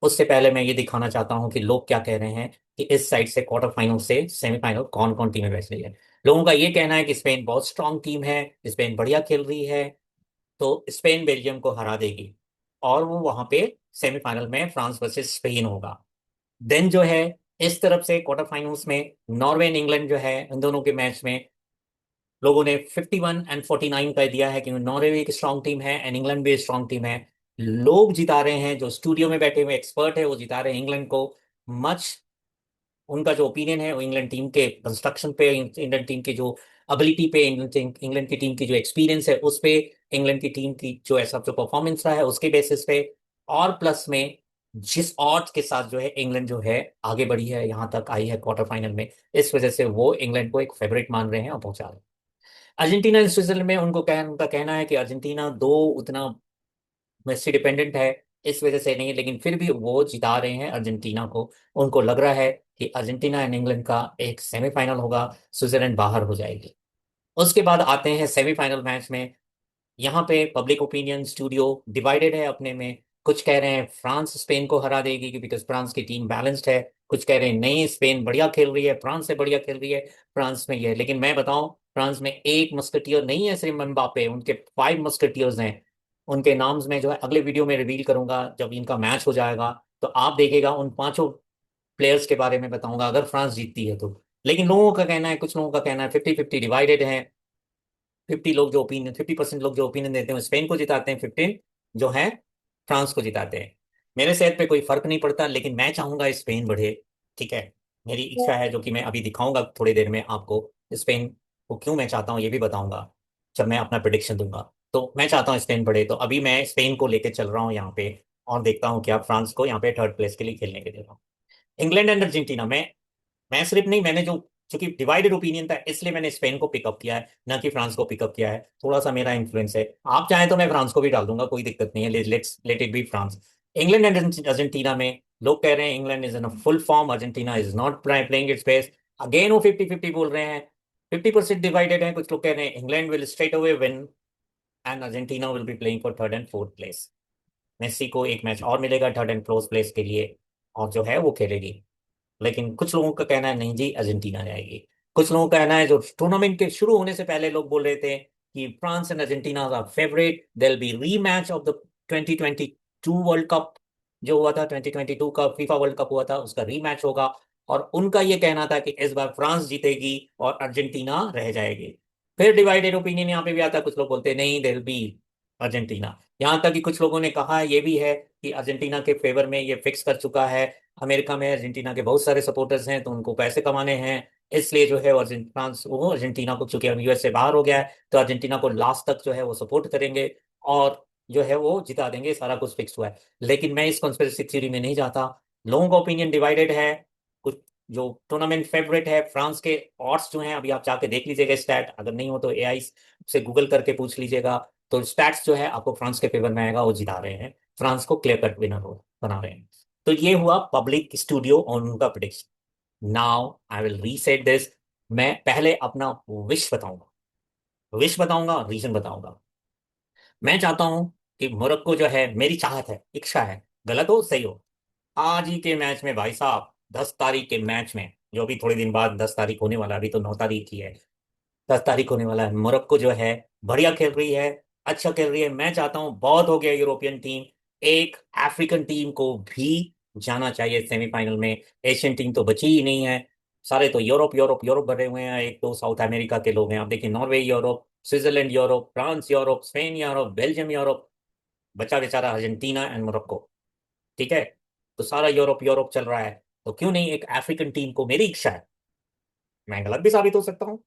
उससे पहले मैं ये दिखाना चाहता हूँ कि लोग क्या कह रहे हैं कि इस साइड से क्वार्टर फाइनल से सेमीफाइनल कौन कौन टीमें बैठ रही है। लोगों का ये कहना है कि स्पेन बहुत स्ट्रांग टीम है, स्पेन बढ़िया खेल रही है, तो स्पेन बेल्जियम को हरा देगी और वो वहां पे सेमीफाइनल में फ्रांस वर्सेस स्पेन होगा। देन जो है इस तरफ से क्वार्टर फाइनल्स में नॉर्वे एंड इंग्लैंड जो है, इन दोनों के मैच में लोगों ने 51 और 49 कर दिया है, क्योंकि नॉर्वे भी एक स्ट्रांग टीम है एंड इंग्लैंड भी एक स्ट्रांग टीम है। लोग जिता रहे हैं, जो स्टूडियो में बैठे हुए एक्सपर्ट है वो जिता रहे हैं इंग्लैंड को। मच उनका जो ओपिनियन है वो इंग्लैंड टीम के कंस्ट्रक्शन पे, इंग्लैंड टीम की जो एबिलिटी पे, इंग्लैंड की टीम की जो एक्सपीरियंस है उस पे, इंग्लैंड की टीम की जो ऐसा जो परफॉर्मेंस रहा है उसके बेसिस पे। और प्लस में जिस odds के साथ जो है इंग्लैंड जो है आगे बढ़ी है, यहाँ तक आई है क्वार्टर फाइनल में, इस वजह से वो इंग्लैंड को एक फेवरेट मान रहे हैं और पहुंचा रहे हैं। अर्जेंटीना एंड स्विट्जरलैंड में उनका कहना है कि अर्जेंटीना दो उतना मेसी डिपेंडेंट है, इस वजह से नहीं है, लेकिन फिर भी वो जिता रहे हैं अर्जेंटीना को। उनको लग रहा है कि अर्जेंटीना एंड इंग्लैंड का एक सेमीफाइनल होगा, स्विट्जरलैंड बाहर हो जाएगी। उसके बाद आते हैं सेमीफाइनल मैच में। यहाँ पे पब्लिक ओपिनियन स्टूडियो डिवाइडेड है अपने में। कुछ कह रहे हैं फ्रांस स्पेन को हरा देगी कि बिकॉज फ्रांस की टीम बैलेंस्ड है। कुछ कह रहे हैं नहीं, स्पेन बढ़िया खेल रही है, फ्रांस से बढ़िया खेल रही है, फ्रांस में ये है। लेकिन मैं बताऊं, फ्रांस में एक मस्कटियर नहीं है सिर्फ एम्बापे, उनके 5 मस्कटियर्स हैं। उनके नाम्स में जो है अगले वीडियो में रिवील करूंगा जब इनका मैच हो जाएगा, तो आप देखिएगा उन पांचों प्लेयर्स के बारे में बताऊंगा अगर फ्रांस जीतती है तो। लेकिन लोगों का कहना है, कुछ लोगों का कहना है 50-50 डिवाइडेड है। 50% लोग जो ओपिनियन देते हैं स्पेन को जिताते हैं, 15 जो है फ्रांस को जिताते हैं। मेरे सेहत पे कोई फर्क नहीं पड़ता, लेकिन मैं चाहूंगा स्पेन बढ़े। ठीक है, मेरी इच्छा है जो कि मैं अभी दिखाऊंगा थोड़ी देर में आपको। स्पेन को क्यों मैं चाहता हूँ ये भी बताऊंगा जब मैं अपना प्रिडिक्शन दूंगा। तो मैं चाहता हूँ स्पेन बढ़े, तो अभी मैं स्पेन को लेके चल रहा हूँ यहाँ पे, और देखता हूँ क्या फ्रांस को यहाँ पे थर्ड प्लेस के लिए खेलने के दे रहा हूँ। इंग्लैंड एंड अर्जेंटीना में मैं सिर्फ नहीं, मैंने जो, चूंकि डिवाइडेड ओपिनियन था इसलिए मैंने स्पेन को पिकअप किया है, ना कि फ्रांस को पिकअप किया है। थोड़ा सा मेरा इन्फ्लुएंस है, आप चाहें तो मैं फ्रांस को भी डाल दूंगा, कोई दिक्कत नहीं है। Let it be France. England and Argentina में लोग कह रहे हैं England is in full form, Argentina is not playing it's best. Again वो 50-50 बोल रहे हैं। 50% डिवाइडेड है, कुछ लोग कह रहे हैं England will straight away win and Argentina will be playing for third and fourth place. Messi को एक मैच और मिलेगा थर्ड एंड फोर्थ प्लेस के लिए, और जो है वो खेलेगी। लेकिन कुछ लोगों का कहना है नहीं जी अर्जेंटीना जाएगी। कुछ लोगों का कहना है, जो टूर्नामेंट के शुरू होने से पहले लोग बोल रहे थे कि France and Argentina are favourite, there be rematch of the 2022 World Cup, जो हुआ था 2022 का फीफा वर्ल्ड कप हुआ था उसका रीमैच होगा। और उनका ये कहना था कि इस बार फ्रांस जीतेगी और अर्जेंटीना रह जाएगी। फिर डिवाइडेड ओपिनियन यहाँ पे भी आता है, कुछ लोग बोलते हैं नहीं देयर बी अर्जेंटीना। यहाँ तक कि कुछ लोगों ने कहा ये भी है कि अर्जेंटीना के फेवर में ये फिक्स कर चुका है। अमेरिका में अर्जेंटीना के बहुत सारे सपोर्टर्स हैं, तो उनको पैसे कमाने हैं, इसलिए जो है वो फ्रांस वो अर्जेंटीना को, चूंकि अब यूएस से बाहर हो गया है, तो अर्जेंटीना को लास्ट तक जो है वो सपोर्ट करेंगे और जो है वो जिता देंगे। सारा कुछ फिक्स हुआ है। लेकिन मैं इस कॉन्स्पिरेसी थ्योरी में नहीं जाता। लोगों का ओपिनियन डिवाइडेड है। कुछ जो टूर्नामेंट फेवरेट है फ्रांस के, ऑड्स जो हैं अभी आप जाके देख लीजिएगा स्टैट, अगर नहीं हो तो एआई से गूगल करके पूछ लीजिएगा। तो स्टैट्स जो है आपको फ्रांस के फेवर में आएगा, वो जिता रहे हैं, फ्रांस को क्लियर कट विनर हो बना रहे हैं। तो ये हुआ पब्लिक स्टूडियो और उनका prediction. Now I will reset this. मैं पहले अपना विश बताऊंगा, रीजन बताऊंगा। मैं चाहता हूं कि मोरक्को जो है, मेरी चाहत है, इच्छा है, गलत हो सही हो, आज ही के मैच में भाई साहब, 10 तारीख के मैच में, जो अभी थोड़े दिन बाद 10 तारीख होने वाला है, अभी तो 9 तारीख ही है, 10 तारीख होने वाला है। मोरक्को जो है बढ़िया खेल रही है, अच्छा खेल रही है। मैं चाहता हूं, बहुत हो गया यूरोपियन टीम, एक अफ्रीकन टीम को भी जाना चाहिए सेमीफाइनल में। एशियन टीम तो बची ही नहीं है, सारे तो यूरोप यूरोप यूरोप भरे हुए हैं। एक तो साउथ अमेरिका के लोग हैं, आप देखिए, Norway Europe, Switzerland Europe, France Europe, Spain Europe, Belgium Europe, बचा बेचारा अर्जेंटीना एंड मोरक्को। ठीक है, तो सारा यूरोप यूरोप चल रहा है। तो क्यों नहीं एक अफ्रीकन टीम को, मेरी इच्छा है, मैं गलत भी साबित हो सकता हूँ।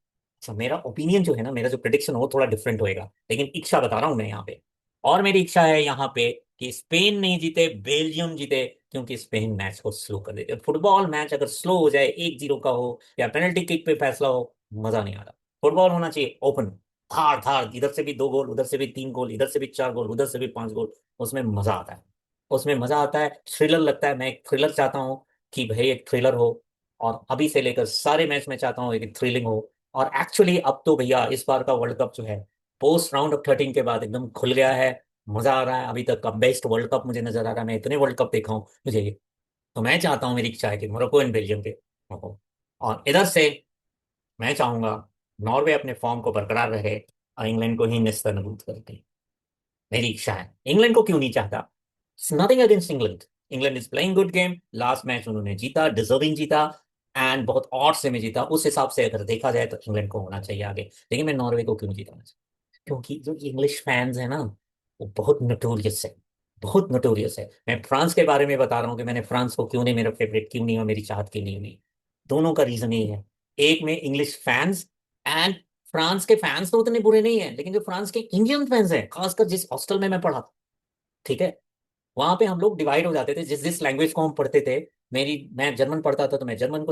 अच्छा, मेरा ओपिनियन जो है ना, मेरा जो प्रिडिक्शन हो थोड़ा डिफरेंट होएगा, लेकिन इच्छा बता रहा हूं मैं यहाँ पे। और मेरी इच्छा है यहाँ पे कि स्पेन नहीं जीते, बेल्जियम जीते, क्योंकि स्पेन मैच को स्लो कर देते। फुटबॉल मैच अगर स्लो हो जाए, 1-0 का हो या पेनल्टी किक पे फैसला हो, मजा नहीं आता। फुटबॉल होना चाहिए ओपन, धार धार, इधर से भी 2 गोल, उधर से भी 3 गोल, इधर से भी 4 गोल, उधर से भी 5 गोल। उसमें मजा आता है, उसमें मजा आता है, थ्रिलर लगता है। मैं एक थ्रिलर चाहता हूँ कि भाई एक थ्रिलर हो, और अभी से लेकर सारे मैच में चाहता हूँ एक थ्रिलिंग हो। और एक्चुअली अब तो भैया इस बार का वर्ल्ड कप जो है, पोस्ट राउंड ऑफ 13 के बाद एकदम खुल गया है। मजा आ रहा है, अभी तक का बेस्ट वर्ल्ड कप मुझे नजर आ रहा है। मैं इतने वर्ल्ड कप देखा हूँ मुझे ये। तो मैं चाहता हूँ, मेरी इच्छा है कि मोरक्को एंड बेल्जियम के हो। और इधर से मैं चाहूंगा नॉर्वे अपने फॉर्म को बरकरार रहे और इंग्लैंड को ही निस्तरनाबूद करके। मेरी इच्छा है। इंग्लैंड को क्यों नहीं चाहता, nothing against England, England is playing good game, last match उन्होंने जीता, डिजर्विंग जीता, एंड बहुत ऑड से में जीता। उस हिसाब से अगर देखा जाए तो इंग्लैंड को होना चाहिए आगे। लेकिन मैं नॉर्वे को क्यों जीताना चाहिए, क्योंकि जो इंग्लिश फैंस है ना, वो बहुत नोटोरियस है, बहुत नोटोरियस है। मैं फ्रांस के बारे में बता रहा हूँ कि मैंने फ्रांस को क्यों नहीं, मेरा फेवरेट क्यों नहीं और मेरी चाहत क्यों नहीं हुई। दोनों का रीजन ये है, एक में इंग्लिश फैंस, एंड फ्रांस के फैंस तो उतने बुरे नहीं है, लेकिन जो फ्रांस के इंडियन फैंस हैं, खासकर जिस हॉस्टल में मैं पढ़ा, ठीक है, वहां पे हम लोग डिवाइड हो जाते थे, जिस जिस लैंग्वेज को हम पढ़ते थे। मैं जर्मन पढ़ता था तो मैं जर्मनी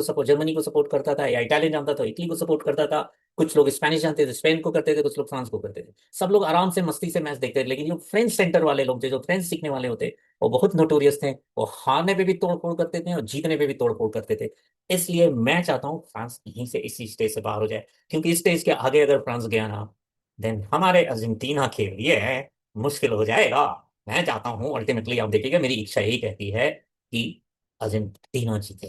को सपोर्ट करता था, या इटालियन जानता था तो इटली को सपोर्ट करता था। कुछ लोग स्पेनिश जानते थे, स्पेन को करते थे, कुछ लोग फ्रांस को करते थे। सब लोग आराम से मस्ती से मैच देखते थे। लेकिन जो फ्रेंच सेंटर वाले लोग थे, जो फ्रेंच सीखने वाले होते, वो बहुत नोटोरियस थे। वो हारने पे भी तोड़ फोड़ करते थे और जीतने पे भी तोड़ फोड़ करते थे। इसलिए मैं चाहता हूँ फ्रांस यहीं से, इसी स्टेज से बाहर हो जाए। क्योंकि इस स्टेज के आगे अगर फ्रांस गया ना, देन हमारे अर्जेंटीना के लिए मुश्किल हो जाएगा। मैं चाहता हूं अल्टीमेटली, आप देखिएगा मेरी इच्छा यही कहती है कि अर्जेंटीना जीते,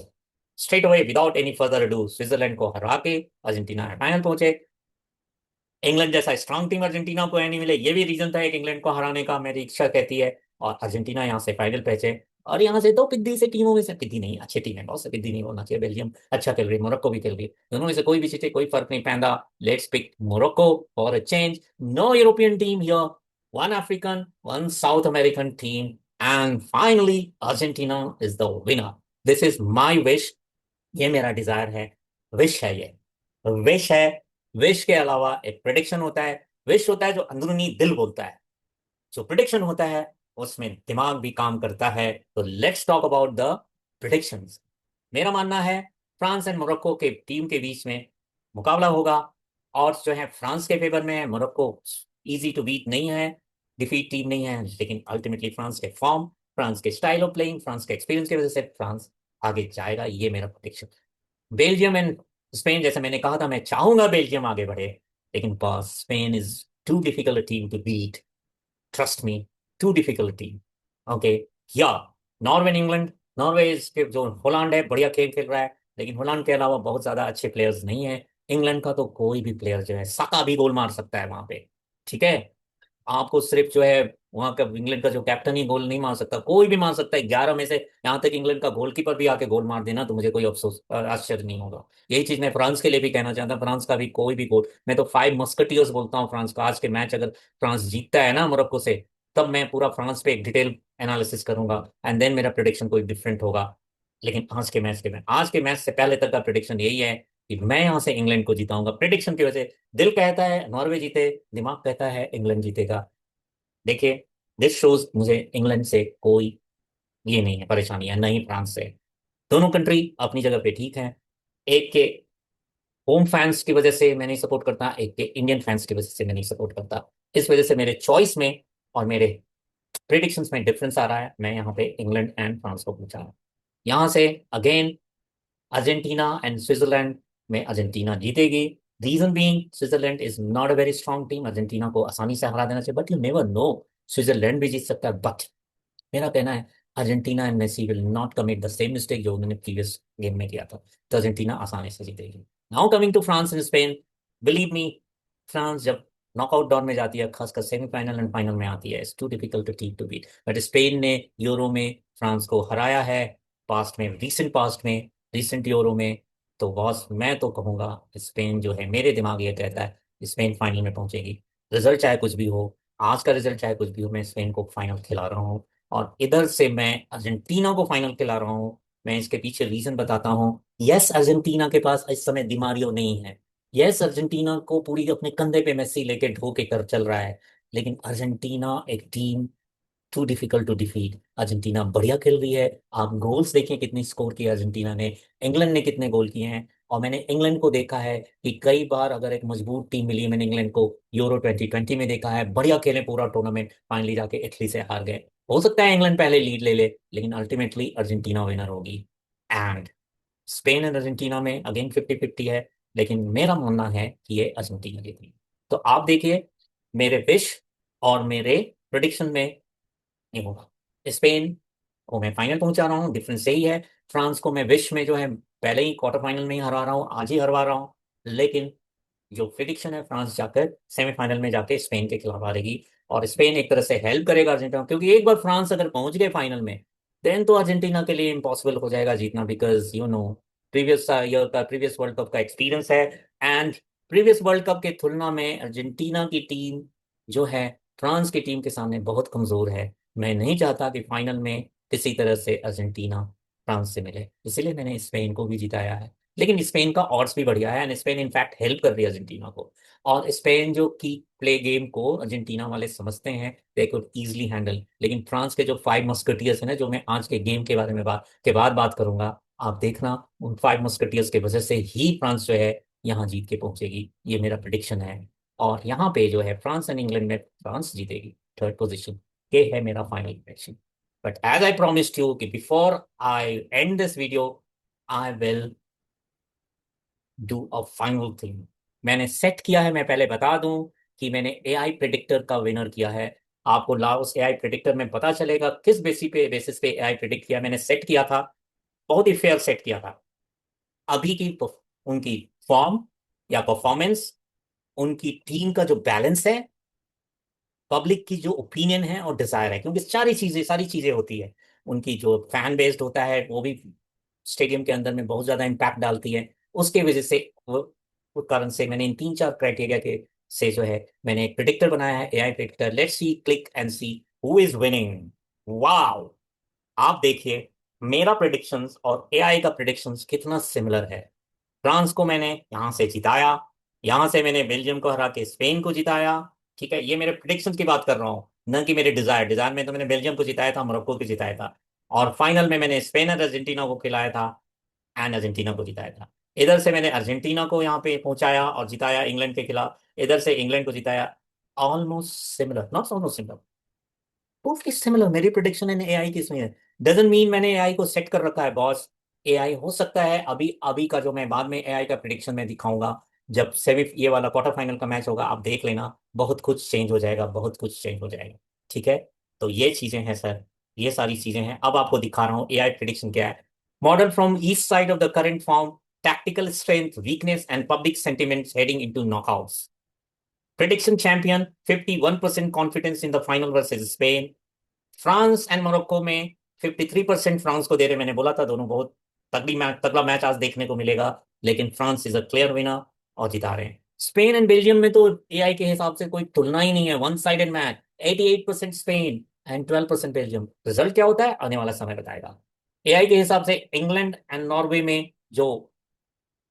straight away without any further do, Switzerland को हरा के अर्जेंटीना फाइनल पहुंचे। इंग्लैंड जैसा स्ट्रांग टीम अर्जेंटीना को नहीं मिले, ये भी रीजन था एक इंग्लैंड को हराने का, मेरी इच्छा कहती है। और अर्जेंटीना यहाँ से फाइनल पहुंचे। और यहाँ से दो पिद्दी से टीमों में से, पिद्दी नहीं, अच्छी टीम है, बहुत से पिद्दी नहीं बोलना चाहिए, बेल्जियम अच्छा खेल रही है, मोरक्को भी खेल रही है, दोनों में से कोई भी जीते कोई फर्क नहीं पैंदा। Let's pick Morocco for a change. No European team here, one African, one South American team, and finally Argentina is the winner. This is my wish, ये मेरा डिजायर है, विश है ये, विश है। विश के अलावा एक प्रिडिक्शन होता है। विश होता है जो अंदरूनी दिल बोलता है, जो प्रिडिक्शन होता है उसमें दिमाग भी काम करता है। तो let's talk about the predictions. मेरा मानना है फ्रांस एंड मोरक्को के टीम के बीच में मुकाबला होगा। और जो है फ्रांस के फेवर में है, मोरक्को इजी टू बीट नहीं है, डिफीट टीम नहीं है। लेकिन अल्टीमेटली फ्रांस के फॉर्म, फ्रांस के स्टाइल ऑफ प्लेइंग, फ्रांस के एक्सपीरियंस की वजह से फ्रांस आगे जाएगा, ये मेरा प्रिडिक्शन। बेल्जियम एंड स्पेन, जैसे मैंने कहा था, मैं चाहूंगा बेल्जियम आगे बढ़े, लेकिन बस Spain is too difficult team to beat, trust me, too difficult team. Okay, या नॉर्वे, इंग्लैंड। नॉर्वे के जो हॉलैंड है, बढ़िया खेल खेल रहा है, लेकिन हॉलैंड के अलावा बहुत ज्यादा अच्छे प्लेयर्स नहीं है। इंग्लैंड का तो कोई भी प्लेयर जो है, साका भी गोल मार सकता है वहां पे, ठीक है। आपको सिर्फ जो है वहां का इंग्लैंड का जो कैप्टन ही गोल नहीं मार सकता, कोई भी मार सकता है 11 में से। यहाँ तक इंग्लैंड का गोलकीपर भी आके गोल मार देना तो मुझे कोई अफसोस आश्चर्य नहीं होगा। यही चीज मैं फ्रांस के लिए भी कहना चाहता हूँ, फ्रांस का भी कोई भी गोल, मैं तो फाइव मस्कटियर्स बोलता हूँ फ्रांस का। आज के मैच अगर फ्रांस जीतता है ना मोरक्को से, तब मैं पूरा फ्रांस पे एक डिटेल एनालिसिस करूंगा, एंड देन मेरा प्रिडिक्शन कोई डिफरेंट होगा। लेकिन आज के मैच से पहले तक का प्रिडिक्शन यही है कि मैं यहाँ से इंग्लैंड को जिताऊंगा। प्रिडिक्शन की वजह से दिल कहता है नॉर्वे जीते, दिमाग कहता है इंग्लैंड जीतेगा। देखिए, दिस शोज मुझे इंग्लैंड से कोई ये नहीं है, परेशानी है नहीं फ्रांस से। दोनों कंट्री अपनी जगह पे ठीक है। एक के होम फैंस की वजह से मैं नहीं सपोर्ट करता, एक के इंडियन फैंस की वजह से मैं नहीं सपोर्ट करता। इस वजह से मेरे चॉइस में और मेरे प्रिडिक्शंस में डिफरेंस आ रहा है। मैं यहाँ पे इंग्लैंड एंड फ्रांस को पूछा हूँ। यहाँ से अगेन अर्जेंटीना एंड स्विट्जरलैंड में अर्जेंटीना जीतेगी। Reason being, Switzerland is not a very strong team, Argentina को आसानी से हरा देना चाहिए, but you never know, Switzerland भी जीत सकता है। बट मेरा कहना है Argentina and Messi will not commit the same mistake जो उन्होंने प्रीवियस गेम में किया था। तो अर्जेंटीना आसानी से जीतेगी। Now coming to France and Spain, believe me, France जब नॉकआउट दौर में जाती है, खासकर सेमीफाइनल एंड फाइनल में आती है, it's too difficult team to beat. But Spain ने यूरो में फ्रांस को हराया है, पास्ट में, रीसेंट पास्ट में, रीसेंट यूरो में। तो बॉस मैं तो कहूंगा स्पेन जो है, मेरे दिमाग ये कहता है स्पेन फाइनल में पहुंचेगी। रिजल्ट चाहे कुछ भी हो, आज का रिजल्ट चाहे कुछ भी हो, मैं स्पेन को फाइनल खिला रहा हूँ। और इधर से मैं अर्जेंटीना को फाइनल खिला रहा हूँ। मैं इसके पीछे रीजन बताता हूँ। यस, अर्जेंटीना के पास इस समय दिमारियो नहीं है। यस, अर्जेंटीना को पूरी अपने कंधे पे मेसी लेके ढो के कर चल रहा है। लेकिन अर्जेंटीना एक team too difficult to defeat. Argentina बढ़िया खेल रही है। आप गोल्स देखें कितनी स्कोर की है अर्जेंटीना ने, इंग्लैंड ने कितने गोल किए हैं। और मैंने इंग्लैंड को देखा है कि कई बार अगर एक मजबूत टीम मिली है, मैंने इंग्लैंड को यूरो 2020 में देखा है, बढ़िया खेले पूरा टूर्नामेंट, फाइनली जाके इटली से हार गए। हो सकता है इंग्लैंड पहले लीड ले ले, लेकिन अल्टीमेटली अर्जेंटीना विनर होगी। एंड स्पेन एंड अर्जेंटीना में अगेन 50-50 है, लेकिन मेरा मानना है कि ये अर्जेंटीना जीतेगी। तो आप देखिए, मेरे विश और मेरे प्रोडिक्शन में नहीं होगा। स्पेन को मैं फाइनल पहुंचा रहा हूँ, डिफरेंस यही है। फ्रांस को मैं विश में जो है पहले ही क्वार्टर फाइनल में ही हरा रहा हूँ, आज ही हरवा रहा हूँ। लेकिन जो प्रिडिक्शन है, फ्रांस जाकर सेमीफाइनल में जाके स्पेन के खिलाफ हारेगी। और स्पेन एक तरह से हेल्प करेगा अर्जेंटीना, क्योंकि एक बार फ्रांस अगर पहुंच गए फाइनल में, देन तो अर्जेंटीना के लिए इम्पॉसिबल हो जाएगा जीतना, because you know previous year का, प्रीवियस वर्ल्ड कप का एक्सपीरियंस है। एंड प्रीवियस वर्ल्ड कप के तुलना में अर्जेंटीना की टीम जो है फ्रांस की टीम के सामने बहुत कमजोर है। मैं नहीं चाहता कि फाइनल में किसी तरह से अर्जेंटीना फ्रांस से मिले, इसीलिए मैंने स्पेन को भी जिताया है। लेकिन स्पेन का ऑड्स भी बढ़िया है, एंड स्पेन इनफैक्ट हेल्प कर रही है अर्जेंटीना को। और स्पेन जो की प्ले गेम को अर्जेंटीना वाले समझते हैं, दे कुड इजीली हैंडल। लेकिन फ्रांस के जो फाइव मस्कटियर्स हैं ना, जो मैं आज के गेम के बारे में बात करूंगा, आप देखना, उन फाइव मस्कटियर्स की वजह से ही फ्रांस जो है यहाँ जीत के पहुंचेगी, ये मेरा प्रिडिक्शन है। और यहाँ पे जो है फ्रांस एंड इंग्लैंड में फ्रांस जीतेगी, थर्ड पोजीशन। ये है मेरा final prediction. But as I promised you कि before I end this video, I will do a final thing. मैंने सेट किया है, मैं पहले बता दूं कि मैंने एआई प्रिडिक्टर का विनर किया है। आपको उस एआई प्रिडिक्टर में पता चलेगा किस बेसिस पे एआई प्रिडिक्ट किया। मैंने सेट किया था, बहुत ही फेयर सेट किया था। अभी की उनकी फॉर्म या परफॉर्मेंस, उनकी टीम का जो बैलेंस है, पब्लिक की जो ओपिनियन है और डिजायर है, क्योंकि सारी चीजें होती है। उनकी जो फैन बेस्ड होता है वो भी स्टेडियम के अंदर में बहुत ज्यादा इम्पैक्ट डालती है। उसके वजह से वो उस कारण से मैंने इन तीन चार क्राइटेरिया के से जो है मैंने एक प्रिडिक्टर बनाया है, AI predictor. Let's see, click and see who is winning. Wow, आप देखिए मेरा प्रिडिक्शंस और एआई का प्रिडिक्शंस कितना सिमिलर है। फ्रांस को मैंने यहां से जिताया, यहां से मैंने बेल्जियम को हरा के स्पेन को जिताया। ठीक है, ये मेरे प्रिडिक्शंस की बात कर रहा हूं, न कि मेरे डिजायर में तो मैंने बेल्जियम को जिताया था, मोरक्को को जिताया था। और फाइनल में मैंने स्पेन और अर्जेंटीना को खिलाया था, एंड अर्जेंटीना को जिताया था। इधर से मैंने अर्जेंटीना को यहाँ पे पहुंचाया और जिताया इंग्लैंड के खिलाफ, इधर से इंग्लैंड को जिताया। Almost similar, not almost similar, totally similar मेरी प्रिडिक्शन एंड एआई की इसमें है। डजंट मीन मैंने एआई को सेट कर रखा है बॉस। एआई हो सकता है अभी अभी का जो मैं बाद में एआई का प्रिडिक्शन में दिखाऊंगा, जब सेमी ये वाला क्वार्टर फाइनल का मैच होगा, आप देख लेना, बहुत कुछ चेंज हो जाएगा, बहुत कुछ चेंज हो जाएगा। ठीक है, तो ये चीजें हैं सर, ये सारी चीजें हैं। अब आपको दिखा रहा हूँ एआई प्रिडिक्शन क्या है। Model from east side of the current form, tactical strength, weakness, and public sentiments heading into knockouts. Prediction champion, 51% confidence in the final versus Spain. France and Morocco में 53% फ्रांस को दे रहे। मैंने बोला था दोनों बहुत तगड़ा मैच आज देखने को मिलेगा, लेकिन France is a clear winner और जिता रहे हैं। स्पेन एंड बेल्जियम में तो एआई के हिसाब से कोई तुलना ही नहीं है, one sided match. 88% Spain and 12% Belgium. Result क्या होता है आने वाला समय बताएगा। एआई के हिसाब से इंग्लैंड एंड नॉर्वे में जो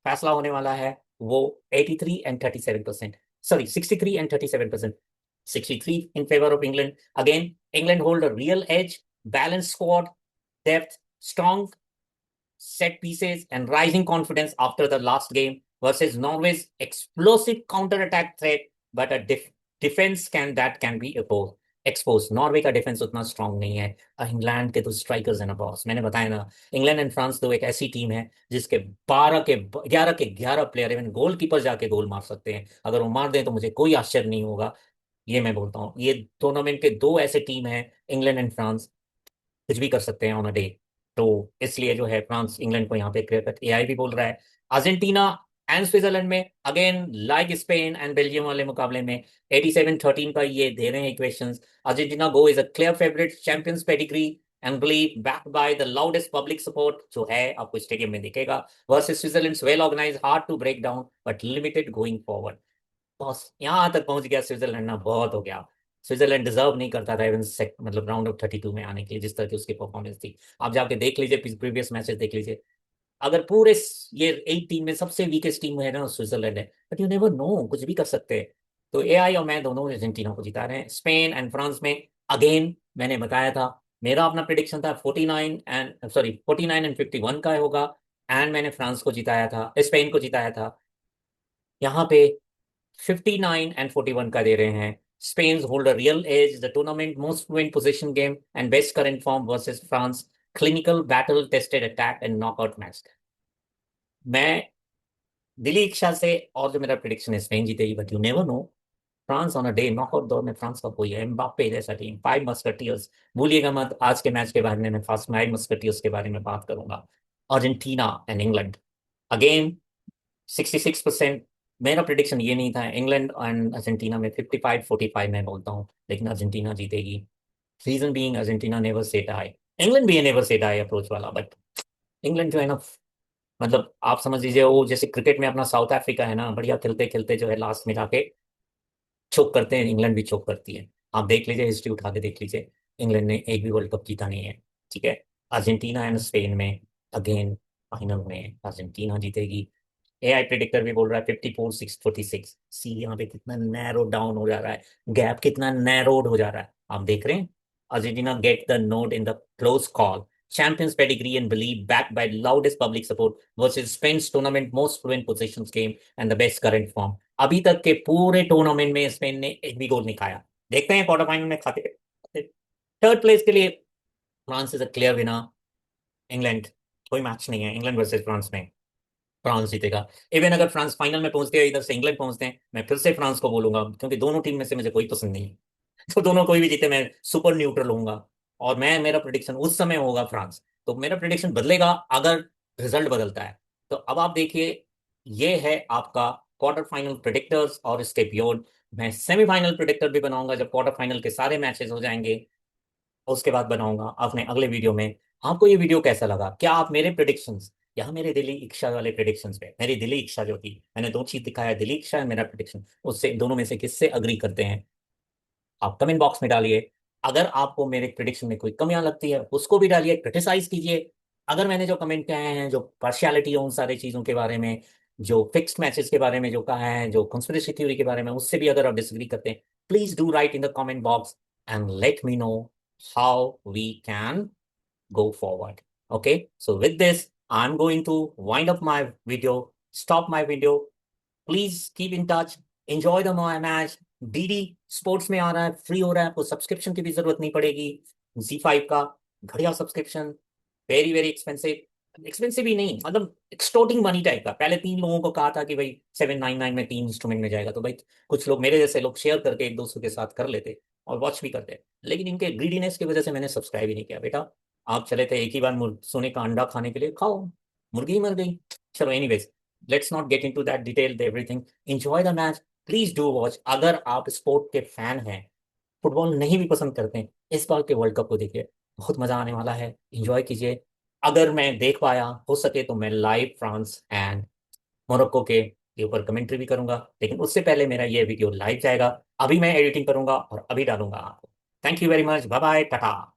फैसला होने वाला है वो 83 and 37%, sorry 63 and 37%। 63 in favor of England. Again, England hold a real edge, balanced squad, depth, strong set pieces, and rising confidence after the last game versus Norway's explosive counter-attack threat, but a defense can be opposed. Expose. Norway का defence उतना strong नहीं है। England के तो strikers हैं ना boss, मैंने बताया ना। इंग्लैंड एंड फ्रांस तो एक ऐसी टीम है जिसके 11 प्लेयर इवन गोलकीपर जाके गोल मार सकते हैं। अगर वो मार दें तो मुझे कोई आश्चर्य नहीं होगा। ये मैं बोलता हूँ, ये टूर्नामेंट के दो ऐसे टीम हैं, इंग्लैंड एंड फ्रांस, कुछ भी कर सकते हैं ऑन अ डे। तो इसलिए जो है फ्रांस इंग्लैंड को यहाँ पे क्लियर कट एआई भी बोल रहा है। अर्जेंटीना एंड स्विट्जरलैंड में again like Spain and Belgium वाले मुकाबले में 87-13 का ये दे रहे हैं equations. Argentina go is a clear favourite, champions pedigree and believe backed by the loudest public support जो है आपको स्टेडियम में दिखेगा। Versus Switzerland, well organise, hard to break down but limited going forward. बस यहाँ तक पहुंच गया स्विट्जरलैंड ना, बहुत हो गया। स्विट्जरलैंड डिजर्व नहीं करता था इवन मतलब राउंड ऑफ 32 में आने के लिए, जिस तरह की उसकी परफॉर्मेंस थी। आप जाके देख लीजिए, प्रीवियस मैचेस देख लीजिए। अगर पूरे ये 8 टीम में सबसे वीकेस्ट टीम है ना स्विट्जरलैंड है, बट यू नेवर नो, कुछ भी कर सकते हैं। तो एआई और मैं दोनों अर्जेंटीना को जिता रहे हैं। स्पेन एंड फ्रांस में अगेन मैंने बताया था, मेरा अपना प्रिडिक्शन था 49 एंड 51 का होगा, एंड मैंने फ्रांस को जिताया था, स्पेन को जिताया था। यहाँ पे 59 एंड 41 का दे रहे हैं। Spain hold a real edge, the tournament most fluent position game and best current form versus France, clinical battle tested attack and knockout match. मैं दिली इच्छा से, और जो मेरा प्रिडिक्शन है स्पेन जीतेगी, but you never no. France on a day, knockout दौर में फ्रांस का कोई है, एम्बाप्पे जैसा टीम, फाइव मस्कटियर्स। भूलिएगा मत आज के मैच के बारे में, मैं फास्ट फाइव मस्कटियर्स के बारे में बात करूंगा। Argentina and England again 66%। मेरा प्रिडिक्शन ये नहीं था, इंग्लैंड एंड अर्जेंटीना में 55-45 मैं बोलता हूँ, लेकिन अर्जेंटीना जीतेगी। Reason being Argentina never say die, England भी नेवर से डाई अप्रोच वाला, बट इंग्लैंड जो है ना, मतलब आप समझ लीजिए वो जैसे क्रिकेट में अपना साउथ अफ्रीका है ना, बढ़िया खेलते खेलते जो है लास्ट में जाके चोक करते हैं, इंग्लैंड भी चोक करती है। आप देख लीजिए, हिस्ट्री उठा के देख लीजिए, इंग्लैंड ने एक भी वर्ल्ड कप जीता नहीं है। ठीक है, अर्जेंटीना एंड स्पेन में अगेन फाइनल में अर्जेंटीना जीतेगी। एआई प्रिडिक्टर भी बोल रहा है 54-6 46। सी यहाँ पे कितना नैरो डाउन हो जा रहा है, गैप कितना नैरोड हो जा रहा है, आप देख रहे हैं। Argentina get the note in the close call, champions pedigree and believe back by loudest public support versus spans tournament most fluent positions game and the best current form. अभी तक के पूरे टूर्नामेंट में स्पेन ने एक भी गोल नहीं खाया। देखते हैं क्वार्टर फाइनल में खाते। थर्ड प्लेस के लिए France is a clear winner. England, कोई मैच नहीं है इंग्लैंड वर्सेस फ्रांस में, फ्रांस जीतेगा। इवन अगर फ्रांस फाइनल में पहुंचते हैं, इधर से इंग्लैंड पहुंचते हैं, मैं फिर से फ्रांस को बोलूंगा, क्योंकि दोनों टीम में से मुझे कोई पसंद नहीं है। तो दोनों कोई भी जीते मैं सुपर न्यूट्रल होऊंगा। और मैं, मेरा प्रिडिक्शन उस समय होगा फ्रांस। तो मेरा प्रिडिक्शन बदलेगा अगर रिजल्ट बदलता है। तो अब आप देखिए, ये है आपका क्वार्टर फाइनल प्रिडिक्टर्स, और इसके बियॉन्ड मैं सेमीफाइनल प्रिडिक्टर भी बनाऊंगा जब क्वार्टर फाइनल के सारे मैचेस हो जाएंगे। उसके बाद बनाऊंगा अपने अगले वीडियो में। आपको ये वीडियो कैसा लगा? क्या आप मेरे प्रिडिक्शंस या मेरे दिली इच्छा वाले प्रिडिक्शंस पे, मेरी दिली इच्छा जो थी, मैंने दो चीज दिखाया, दिली इच्छा है मेरा प्रिडिक्शन, उससे दोनों में से किससे अग्री करते हैं? आप कमेंट बॉक्स में डालिए। अगर आपको मेरे प्रिडिक्शन में कोई कमियां लगती है उसको भी डालिए, क्रिटिसाइज कीजिए। अगर मैंने जो कमेंट किए हैं, जो पार्शियलिटी है उन सारी चीजों के बारे में, जो फिक्स्ड मैचेस के बारे में जो कहा है, जो कंस्पिरेसी थ्योरी के बारे में, उससे भी अगर आप डिसएग्री करते हैं, please do write in the comment box and let me know how we can go forward. Okay, so with this, I'm going to wind up my video, stop my video. Please keep in touch. Enjoy the match. DD sports में आ रहा है, free हो रहा है, आपको subscription की भी जरूरत नहीं पड़ेगी। Z5 का घड़िया subscription, very very expensive, expensive ही नहीं, मतलब एक्सटोर्टिंग मनी टाइप का। पहले तीन लोगों को कहा था कि भाई 799 में तीन इंस्ट्रूमेंट में जाएगा, तो भाई कुछ लोग मेरे जैसे लोग शेयर करके एक दूसरे के साथ कर लेते और वॉच भी करते, लेकिन इनके ग्रीडीनेस की वजह से मैंने सब्सक्राइब ही नहीं किया। बेटा आप चले थे एक ही बार सोने का अंडा खाने के लिए, खाओ, मुर्गी ही मर गई। चलो anyways, let's not get into that detail everything. Enjoy the match, please do watch. अगर आप स्पोर्ट के फैन हैं, फुटबॉल नहीं भी पसंद करते हैं, इस बार के वर्ल्ड कप को देखिए, बहुत मजा आने वाला है, एंजॉय कीजिए। अगर मैं देख पाया, हो सके तो मैं लाइव फ्रांस एंड मोरक्को के ऊपर कमेंट्री भी करूंगा, लेकिन उससे पहले मेरा ये वीडियो लाइव जाएगा। अभी मैं एडिटिंग करूंगा और अभी डालूंगा आपको। Thank you very much, bye bye, Tata.